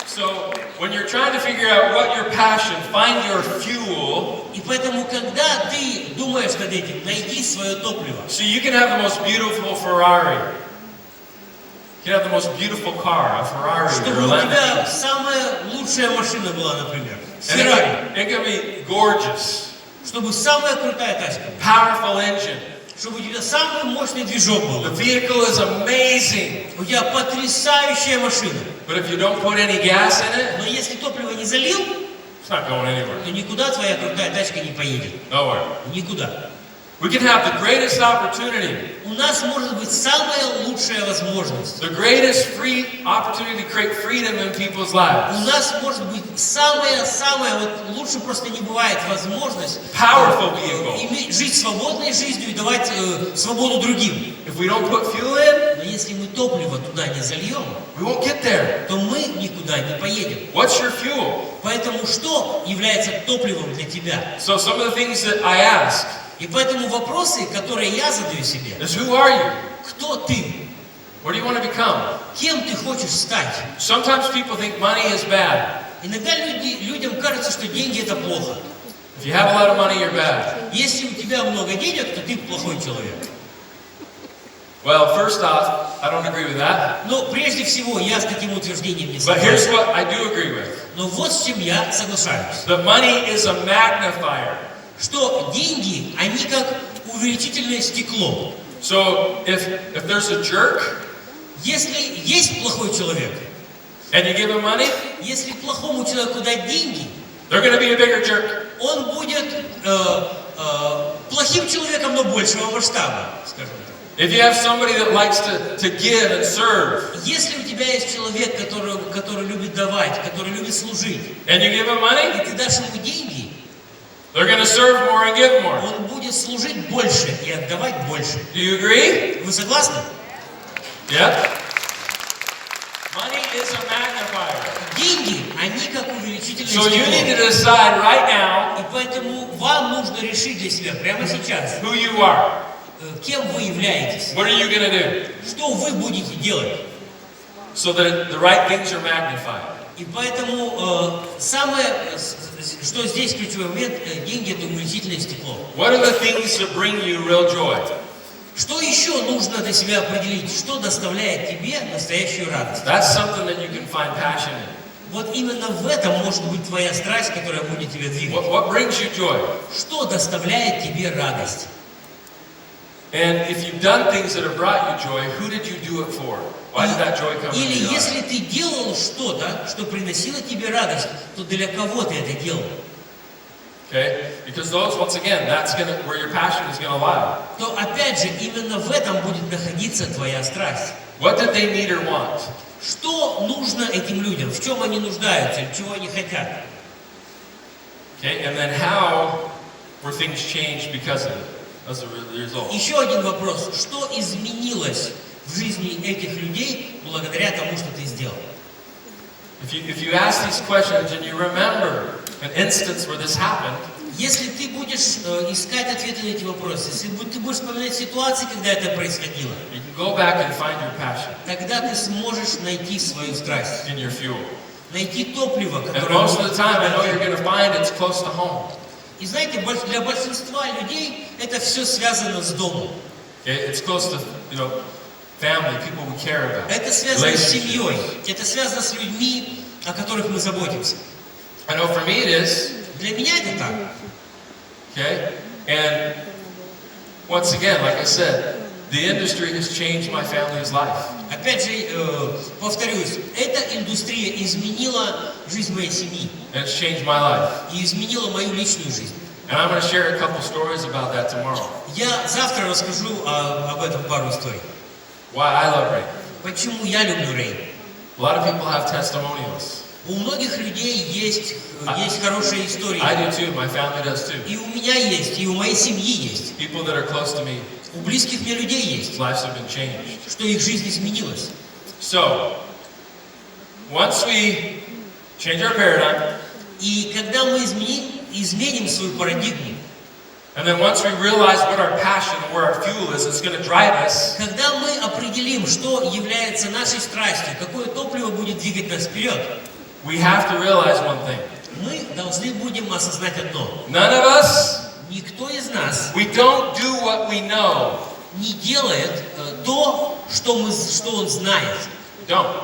So when you're trying to figure out what your passion, find your fuel. И поэтому, когда ты думаешь над этим, найди свое топливо. So you can have the most beautiful Ferrari. You can have the most beautiful car, a Ferrari or Чтобы a у тебя Lamborghini. самая лучшая машина была, например. And Феррари. it can be gorgeous, Чтобы самая крутая тачка. powerful engine. Чтобы у тебя самый мощный движок был. The vehicle is amazing. У тебя потрясающая машина. But if you don't put any gas in it, Но если топливо не залил, it's not going anywhere. то никуда твоя крутая тачка не поедет. Nowhere. Никуда. We can have the greatest opportunity, У нас может быть самая лучшая возможность. the greatest free opportunity to create freedom in people's У lives. нас может быть самая, вот лучше просто не бывает возможность Powerful vehicle. жить свободной жизнью и давать свободу другим. If we don't put fuel in, Но если мы топливо туда не зальем, we won't get there. то мы никуда не поедем. What's your fuel? Поэтому что является топливом для тебя? So some of the things that I ask И поэтому вопросы, которые я задаю себе, is, who are you? кто ты? What do you want to become? Кем ты хочешь стать? Sometimes people think money is bad. Иногда людям кажется, что деньги это плохо. If you have a lot of money, you're bad. Если у тебя много денег, то ты плохой человек. Well, first off, I don't agree with that. Но прежде всего я с таким утверждением не But here's согласен. what I do agree with. Но вот с чем я соглашаюсь. The money is a magnifier. Что деньги, они как увеличительное стекло. So if there's a jerk Если есть плохой человек, and you give him money, если плохому человеку дать деньги, they're going to be a bigger jerk. он будет плохим человеком, но большего масштаба, скажем так. If you have somebody that likes to give and serve, Если у тебя есть человек, который любит давать, который любит служить, and you give him money, и ты дашь ему деньги, they're going to serve more and give more. он будет служить больше и отдавать больше. Do you agree? Вы согласны? Yeah. Money is a magnifier. Деньги, они как увеличительное So you need стекло. to decide right now И поэтому вам нужно решить для себя прямо сейчас, who you are. Кем вы являетесь, What are you going to do что вы будете делать. so that the right things are magnified? И поэтому самое, что здесь ключевой момент, деньги это увеличительное стекло. What are the things that bring you real joy? Что еще нужно для себя определить, что доставляет тебе настоящую радость? That's something that you can find passion in. Вот именно в этом может быть твоя страсть, которая будет тебя двигать. What brings you joy? Что доставляет тебе радость? And if you've done things that have brought you joy, who did you do it for? Why did that joy come into Или your life? если ты делал что-то, что приносило тебе радость, то для кого ты это делал? Okay? Because those, once again, that's where your passion is going to lie. То опять же, именно в этом будет находиться твоя страсть. What did they need or want? Что нужно этим людям? В чем они нуждаются? Чего они хотят? Okay? And then how were things changed because of it, as a result? Еще один вопрос. Что изменилось в жизни этих людей благодаря тому, что ты сделал? If you ask these questions and you remember an instance where this happened, Если ты будешь искать ответы на эти вопросы, если ты будешь вспоминать ситуации, когда это происходило, you can go back and find your passion тогда ты сможешь найти свою страсть, in your fuel. найти топливо, And которое... most of the time, I know you're going to find it's close to home. И знаете, для большинства людей это все связано с домом. Okay? It's close to, family, people we care about. Это связано с Relationships. семьей, это связано с людьми, о которых мы заботимся. I know for me it is. Для меня это так. Okay? And once again, like I said, the industry has changed my family's life. Опять же, повторюсь, эта индустрия изменила жизнь моей семьи And it's changed my life. и изменила мою личную жизнь. And I'm going to share a couple stories about that tomorrow. Я завтра расскажу об этом пару историй. Why I love rain. Почему я люблю Рейн? A lot of people have testimonials. У многих людей есть хорошие истории. I do too. My family does too. И у меня есть, и у моей семьи есть. People that are close to me, У близких мне людей есть, lives have been changed. что их жизнь изменилась. So, once we change our paradigm, И когда мы изменим свою парадигму, and then once we realize what our passion, where our fuel is, it's going to drive us, когда мы определим, что является нашей страстью, какое топливо будет двигать нас вперед, we have to realize one thing. мы должны будем осознать одно. None of us, Никто из нас we don't do what we know. не делает то, что он знает. We don't.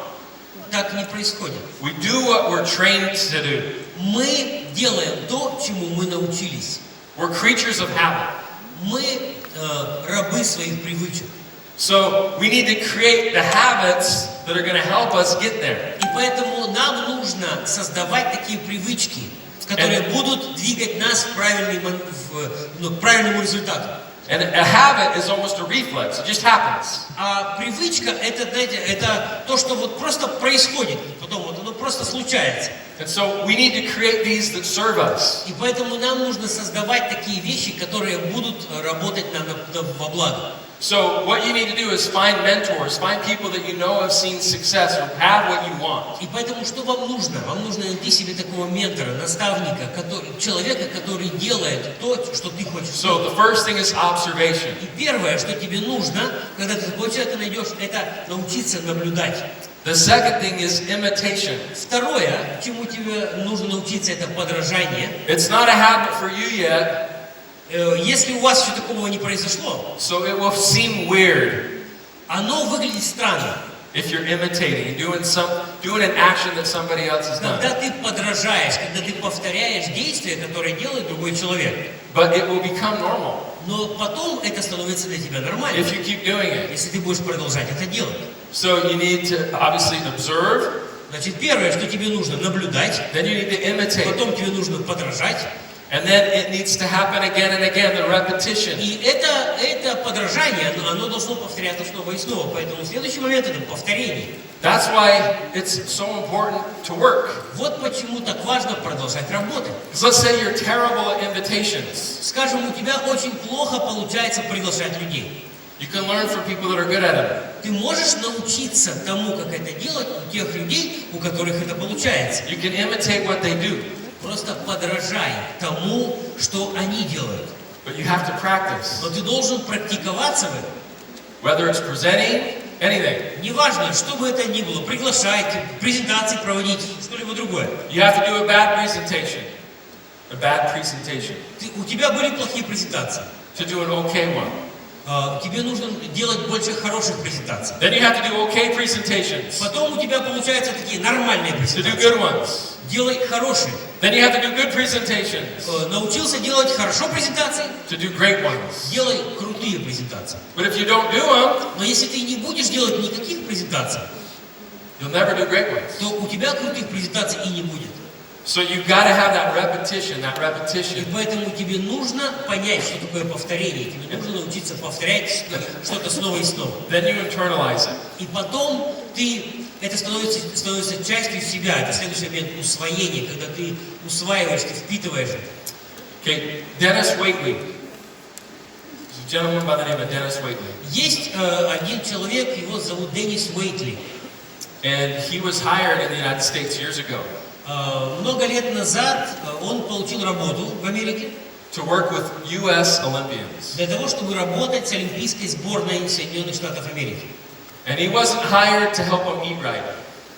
Так не происходит. We do what we're trained to do. Мы делаем то, чему мы научились. We're creatures of habit. Мы рабы своих привычек. So we need to create the habits that are going to help us get there. И поэтому нам нужно создавать такие привычки, которые будут двигать нас к правильному результату. And a habit is almost a reflex. It just happens. А привычка это, знаете, это то, что вот просто происходит, потом вот оно просто случается. And so we need to create these that serve us. И поэтому нам нужно создавать такие вещи, которые будут работать нам во благо. So what you need to do is find mentors, find people that you know have seen success or have what you want. И поэтому что вам нужно? Вам нужно найти себе такого ментора, наставника, человека, который делает то, что ты хочешь. So the first thing is observation. И первое, что тебе нужно, когда ты такого человека найдешь, это научиться наблюдать. The second thing is imitation. Второе, чему тебе нужно научиться, это подражание. It's not a habit for you yet, Если у вас еще такого не произошло, so it will seem weird оно выглядит странно. if you're imitating, doing an action that somebody else has done. Когда ты подражаешь, когда ты повторяешь действия, которые делает другой человек. But it will become normal Но потом это становится для тебя нормально, if you keep doing it. если ты будешь продолжать это делать. So you need to obviously observe, Значит, первое, что тебе нужно наблюдать, then you need to imitate, потом тебе нужно подражать. and then it needs to happen again and again, the repetition. И это подражание, оно должно повторяться снова и снова. Поэтому следующий момент это повторение. That's why it's so important to work. Вот почему так важно продолжать работать. Because let's say you're terrible at invitations. Скажем, у тебя очень плохо получается приглашать людей. You can learn from people that are good at it. Ты можешь научиться тому, как это делать, у тех людей, у которых это получается. You can imitate what they do. Просто подражай тому, что они делают. But you have to practice. Но ты должен практиковаться в этом. Whether it's presenting, anything. Неважно, что бы это ни было, приглашать, презентации проводить, что-либо другое. You have to do a bad presentation. A bad presentation. У тебя были плохие презентации. To do an okay one. тебе нужно делать больше хороших презентаций. Then you have to do okay presentations, Потом у тебя получаются такие нормальные to do презентации. good ones. Делай хорошие. Then you have to do good presentations, Научился делать хорошо презентации, to do great ones. делай крутые презентации. But if you don't do them, Но если ты не будешь делать никаких презентаций, you'll never do great ones. то у тебя крутых презентаций и не будет. So you've got to have that repetition, И поэтому тебе нужно понять, что такое повторение. Тебе нужно научиться повторять что-то снова и снова. Then you internalize it. И потом это становится частью себя. Это следующий момент усвоения, когда ты усваиваешь, ты впитываешь это. Okay, Dennis Waitley. There's a gentleman by the name of Dennis Waitley. Есть один человек, его зовут Деннис Уэйтли. And he was hired in the United States years ago Много лет назад он получил работу в Америке to work with U.S. Olympians. для того, чтобы работать с Олимпийской сборной Соединенных Штатов Америки. And he wasn't hired to help them eat right.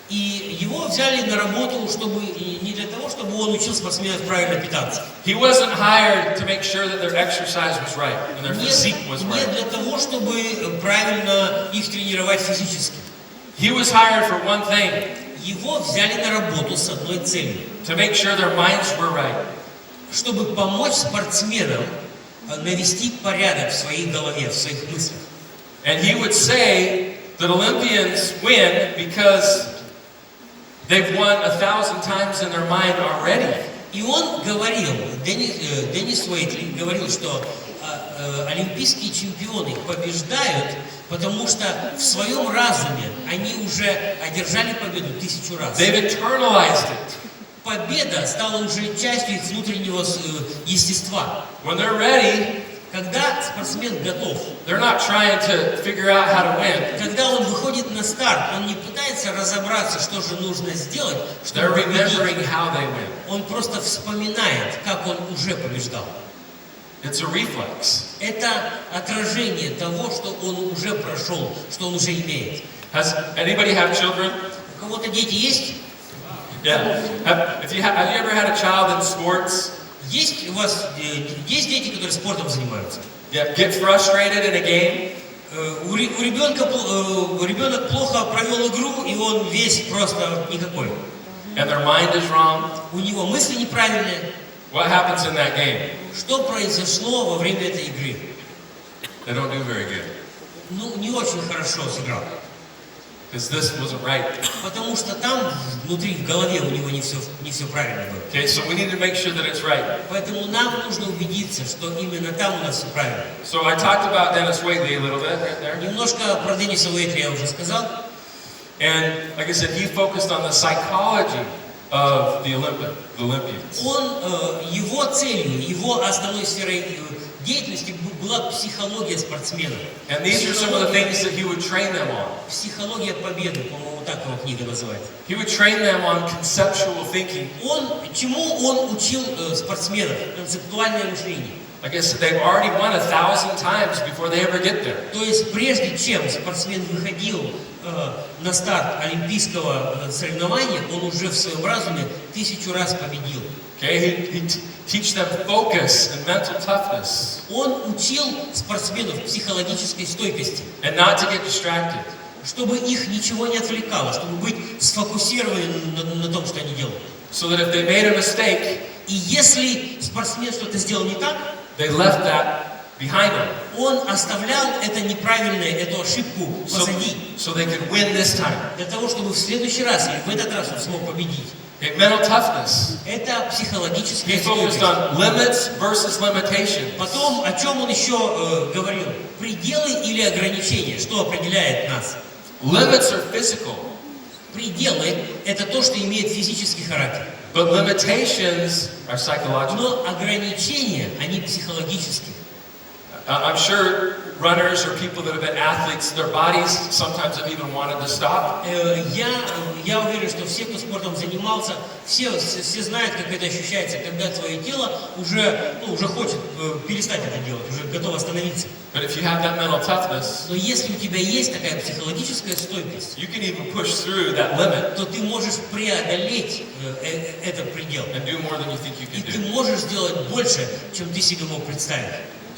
И его взяли на работу, чтобы не для того, чтобы он учил спортсменов правильно питаться. He wasn't hired to make sure that their exercise was right and their physique was Не right. для того, чтобы правильно их тренировать физически. He was hired for one thing, Его взяли на работу с одной целью. to make sure their minds were right. Чтобы помочь спортсменам навести порядок в своей голове, в своих мыслях. And he would say that Olympians win because they've won 1,000 times in their mind already. И он говорил, Деннис Уэйтли говорил, что олимпийские чемпионы побеждают, потому что в своем разуме они уже одержали победу 1000 раз. They've internalized it. Победа стала уже частью их внутреннего естества. When they're ready, Когда спортсмен готов, they're not trying to figure out how to win. когда он выходит на старт, он не пытается разобраться, что же нужно сделать, чтобы They're победить. remembering how they win. Он просто вспоминает, как он уже побеждал. It's a reflex. Это отражение того, что он уже прошел, что он уже имеет. Has anybody have children? У кого-то дети есть? Yeah. Have you ever had a child in sports? Есть у вас есть дети, которые спортом занимаются? Yeah. Get frustrated in a game? Ребенок плохо провел игру, и он весь просто никакой. And their mind is wrong? У него мысли неправильные. What happens in that game? Что произошло во время этой игры? They don't do very good. Ну, не очень хорошо сыграл. Because this wasn't right. Потому что там, внутри, в голове у него не все правильно было. Okay, so we need to make sure that it's right. Поэтому нам нужно убедиться, что именно там у нас все правильно. So I talked about Dennis Waitley a little bit right there. Немножко про Денниса Уэйтли я уже сказал. And like I said, he focused on the psychology of the Olympians. Его целью, его основной сферой деятельности была психология спортсмена. And these are some of the things that he would train them on. Психология победы, по-моему, так его книга называется. He would train them on conceptual thinking. Чему он учил спортсменов? Концептуальное мышление. Like I said, they've already won 1,000 times before they ever get there. То есть прежде чем спортсмен выходил на старт олимпийского соревнования, он уже в своем разуме 1000 раз победил. Okay, he teach them focus and mental toughness. Он учил спортсменов психологической стойкости. And not to get distracted. Чтобы их ничего не отвлекало, чтобы быть сфокусированы на том, что они делают. So that if they made a mistake, И если спортсмен что-то сделал не так, they left that behind them. он оставлял это неправильное, эту ошибку позади. So they could win this time. Для того, чтобы в следующий раз или в этот раз он смог победить. Okay, mental toughness. Это психологическая He focused стойкость. on limits versus limitations. Потом, о чем он еще говорил? Пределы или ограничения? Что определяет нас? Limits are physical, Пределы – это то, что имеет физический характер. but limitations are psychological. Но ограничения, они психологические. I'm sure runners or people that have been athletes, their bodies sometimes have even wanted to stop. Я уверен, что все, кто спортом занимался, все знают, как это ощущается, когда твое тело уже хочет перестать это делать, уже готово остановиться. But if you have that mental toughness, Но если у тебя есть такая психологическая стойкость, you can even push through that limit то ты можешь преодолеть этот предел. and do more than you think you И can ты do. можешь сделать больше, чем ты себе мог представить.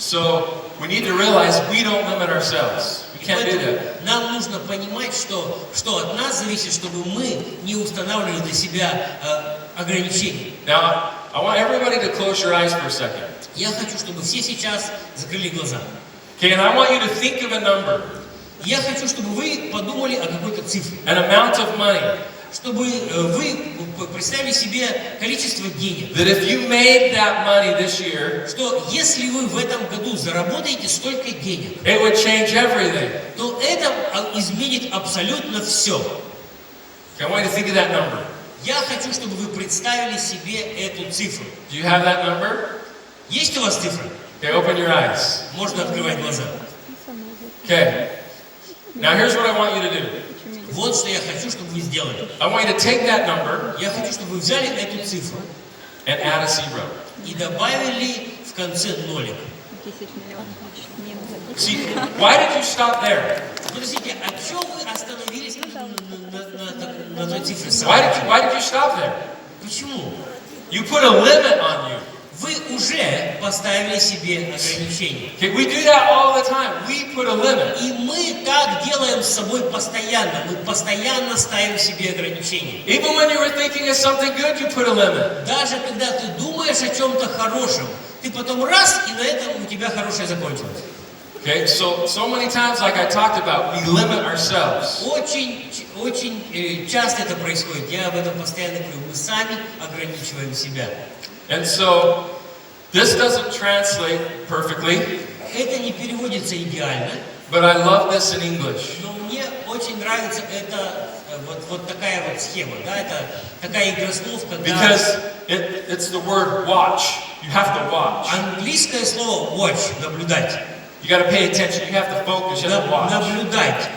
So we need to realize we don't limit ourselves. We can't do that. Нам нужно понимать, что от нас зависит, чтобы мы не устанавливали для себя ограничений. Now, I want everybody to close your eyes for a second. Я хочу, чтобы все сейчас закрыли глаза. Okay, and I want you to think of a number, Я хочу, чтобы вы подумали о какой-то цифре. an amount of money, Чтобы вы представили себе количество денег. that if you made that money this year, Что если вы в этом году заработаете столько денег, it would change everything. то это изменит абсолютно все. Okay, I want you to think of that number. Я хочу, чтобы вы представили себе эту цифру. Do you have that number? Есть у вас цифра? Okay, open your eyes. Можно открывать глаза. Okay. Now here's what I want you to do. Вот что я хочу, чтобы вы сделали. I want you to take that number Я хочу, чтобы вы взяли эту цифру and add a zero. и добавили в конце нолик. 10 миллионов немцев. See, why did you stop there? Подождите, а чё вы остановились на той цифре Why did you stop there? Почему? You put a limit on you. Вы уже поставили себе ограничения. Okay, we do that all the time. We put a limit. И мы так делаем с собой постоянно. Мы постоянно ставим себе ограничения. Even when you were thinking of something good, you put a limit. Даже когда ты думаешь о чем-то хорошем, ты потом раз, и на этом у тебя хорошее закончилось. Okay, so many times, like I talked about, we limit ourselves. Очень часто это происходит. Я об этом постоянно говорю. Мы сами ограничиваем себя. And so, this doesn't translate perfectly, Это не переводится идеально, but I love this in English. но мне очень нравится это вот такая вот схема, да, это такая игра слов, когда Because it's the word watch. You have to watch. английское слово watch, наблюдать, You got to pay attention. You have to focus. You have to watch. наблюдать,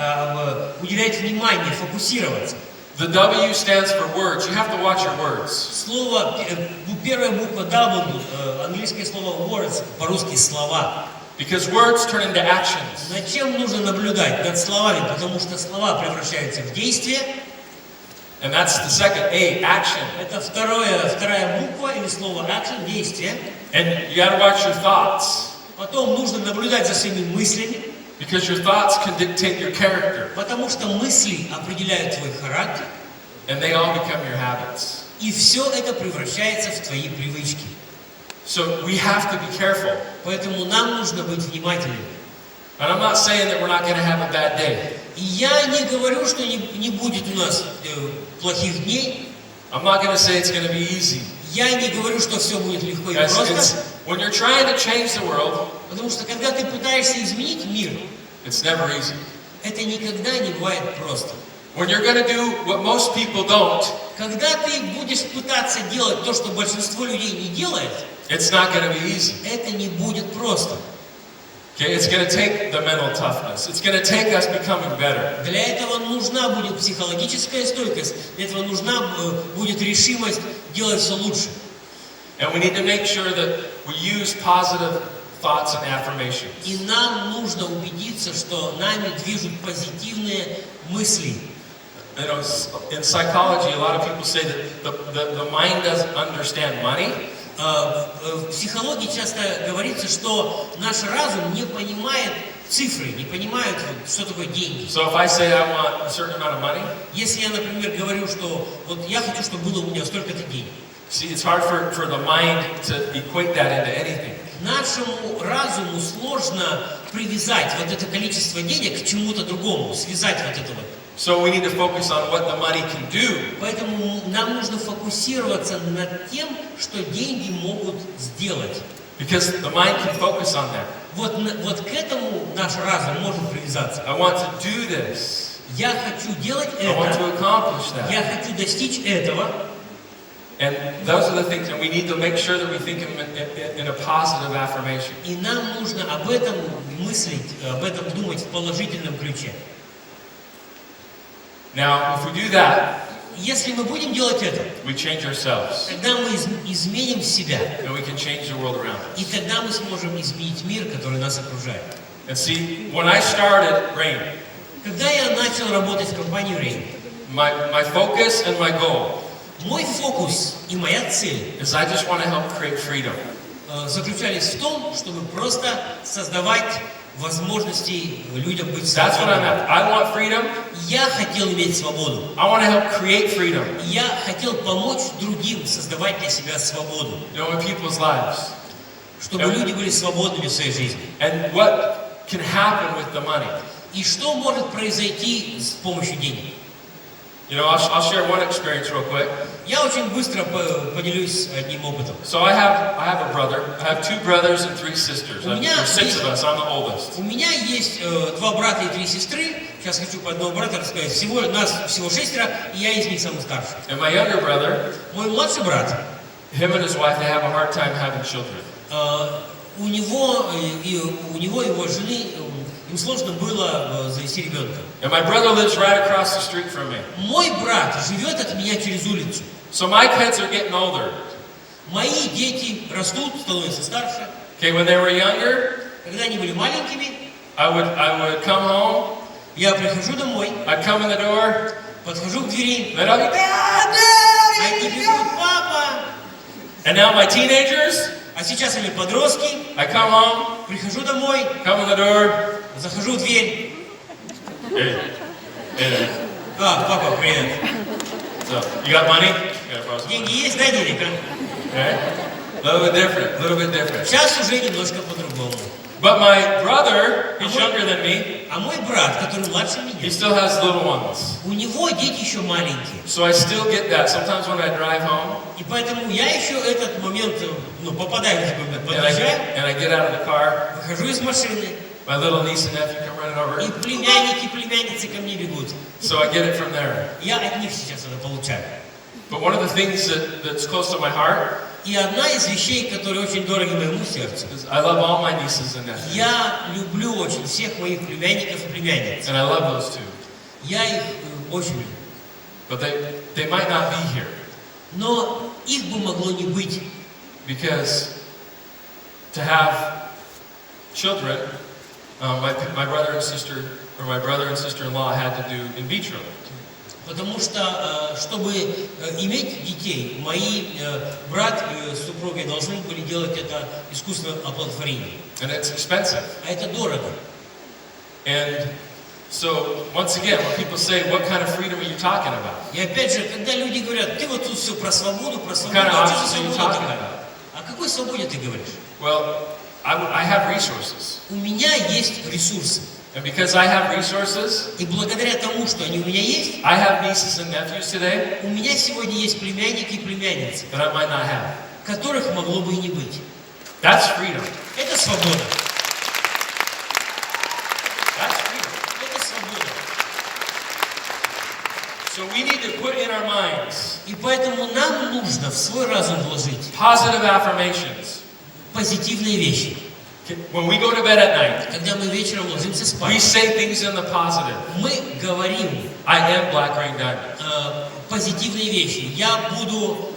уделять внимание, фокусироваться. The W stands for words. You have to watch your words. Слово, первая буква W, английское слово words, по-русски слова. Because words turn into actions. Над чем нужно наблюдать? Над словами, потому что слова превращаются в действие. And that's the second A, action. Это вторая буква или слово action, действие. And you got to watch your thoughts. Потом нужно наблюдать за своими мыслями, Because your thoughts can dictate your character. потому что мысли определяют твой характер, And they all become your habits. и все это превращается в твои привычки. So we have to be careful. Поэтому нам нужно быть внимательными. And I'm not saying that we're not going to have a bad day. И я не говорю, что не будет у нас плохих дней. I'm not going to say it's going to be easy. Я не говорю, что все будет легко и Guys, просто. when you're trying to change the world, Потому что когда ты пытаешься изменить мир, it's never easy. это никогда не бывает просто. When you're going to do what most people don't, Когда ты будешь пытаться делать то, что большинство людей не делает, it's not going to be easy. это не будет просто. Okay, it's going to take the mental toughness. It's going to take us becoming better. Для этого нужна будет психологическая стойкость, для этого нужна будет решимость делать все лучше. And we need to make sure that we use positive thoughts and affirmations. И нам нужно убедиться, что нами движут позитивные мысли. You know, in psychology, a lot of people say that the mind doesn't understand money. В психологии часто говорится, что наш разум не понимает цифры, не понимает, что такое деньги. So if I say I want a certain amount of money, Если я, например, говорю, что вот я хочу, чтобы было у меня столько-то денег, see, it's hard for the mind to equate that into anything. нашему разуму сложно привязать вот это количество денег к чему-то другому, связать вот это вот. So we need to focus on what the money can do. Поэтому нам нужно фокусироваться над тем, что деньги могут сделать. Because the mind can focus on that. Вот к этому наш разум может привязаться. I want to do this. Я хочу делать I want это, to accomplish я that. хочу достичь этого. And those are the things, and we need to make sure that we think in a positive affirmation. И нам нужно об этом мыслить, об этом думать в положительном ключе. Now, if we do that, Если мы будем делать это, we change ourselves, тогда мы изменим себя. and we can change the world around us. И тогда мы сможем изменить мир, который нас окружает. And see, when I started RAIN, Когда я начал работать в компании Rain, my focus and my goal мой фокус и моя цель is I just want to help create freedom. заключались в том, чтобы просто создавать возможности людям быть That's what I'm свободными. at. I want freedom. Я хотел иметь свободу. I want to help create freedom, Я хотел помочь другим создавать для себя свободу, in people's lives. чтобы люди были свободными в своей жизни. And what can happen with the money? И что может произойти с помощью денег? I'll share one experience real quick. Я очень быстро поделюсь одним опытом. So I have a brother. I have 2 brothers and 3 sisters. У меня There's 6 есть- of us. I'm the oldest. У меня есть 2 брата и 3 сестры. Сейчас хочу по одному брата рассказать. Нас всего 6, и я из них самый старший. And my younger brother, Мой младший брат, him and his wife, they have a hard time having children. у него и его жены, им сложно было завести ребенка. And my brother lives right across the street from me. Мой брат живет от меня через улицу. So my kids are getting older. Мои дети растут, становятся старше. Okay, when they were younger, Когда они были маленькими, I would come home, я прихожу домой, I'd come in the door, подхожу к двери, then I'd be, они бегут: папа! and now my teenagers, А сейчас они подростки, I come home, прихожу домой, come in the door, захожу в дверь. hey, hey, Папа, привет. so, you got money? Yeah, borrow some Деньги money. есть? Дай денег, а? Okay? A little bit different. Сейчас уже немножко по-другому. But my brother, he's younger than me, А мой брат, который младше he меня, still has little ones. у него дети еще маленькие. So I still get that. Sometimes when I drive home, И поэтому я еще этот момент, попадаю в этот момент, and подъезжаю, I get out of the car, выхожу из машины, my little niece and nephew come running over. и племянники, племянницы ко мне бегут. So I get it from there. Я от них сейчас это получаю. But one of the things that's close to my heart И одна из вещей, которые очень дороги моему сердцу, is I love all my nieces and nephews. я люблю очень всех моих племянников и племянниц. And I love those two. Я их очень люблю. But they might not be here Но их бы могло не быть. because to have children, my brother and sister-in-law had to do in vitro. Потому что, чтобы иметь детей, мои брат и супруга должны были делать это искусственное оплодотворение. And it's expensive. А это дорого. And so, once again, when people say, what kind of freedom are you talking about? И опять же, когда люди говорят: ты вот тут все про свободу, What kind of а что options за are you свобода talking такая? about? О какой свободе ты говоришь? Well, I have resources. У меня есть ресурсы. And because I have resources, И благодаря тому, что они у меня есть, I have nieces and nephews today у меня сегодня есть племянники и племянницы, that I might not have. которых могло бы и не быть. That's freedom. Это свобода. That's freedom. Это свобода. So we need to put in our minds И поэтому нам нужно в свой разум вложить positive affirmations. позитивные вещи. When we go to bed at night, Когда мы вечером ложимся we спать, say things in the positive. мы говорим I am Black Rain Diamond. позитивные вещи. Я буду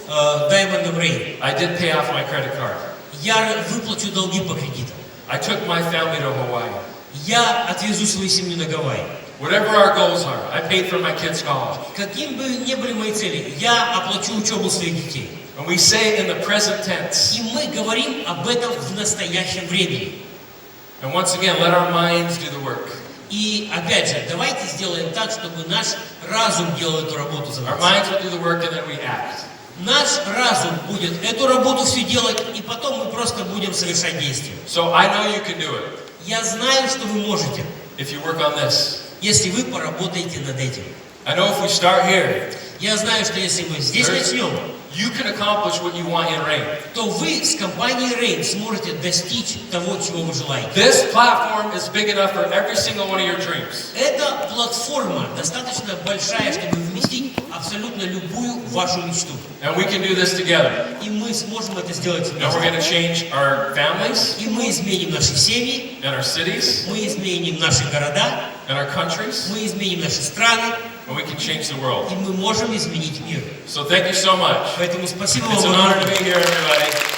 Diamond Rain. I did pay off my credit card. Я выплачу долги по кредитам. I took my family to Hawaii. Я отвезу свою семью на Гавайи. Whatever our goals are, I paid for my kids' college. Каким бы ни были мои цели, я оплачу учебу своих детей. And we say it in the present tense. И мы говорим об этом в настоящем времени. And once again, let our minds do the work. И опять же, давайте сделаем так, чтобы наш разум делал эту работу за Our нас. minds will do the work and then we act. Наш разум будет эту работу все делать, и потом мы просто будем совершать действия. So I know you can do it Я знаю, что вы можете, if you work on this. если вы поработаете над этим. I know if we start here, Я знаю, что если мы здесь начнем, you can accomplish what you want in Rain. то вы с компанией Rain сможете достичь того, чего вы желаете. This platform is big enough for every single one of your dreams. Эта платформа достаточно большая, чтобы вместить абсолютно любую вашу мечту. And we can do this together. И мы сможем это сделать And we're вместе. going to change our families И мы изменим наши семьи, and our cities мы изменим наши города, and our countries, мы изменим наши страны, and we can change the world. и мы можем изменить мир. So thank you so much. Поэтому спасибо It's an вам honor to огромное. be here, everybody.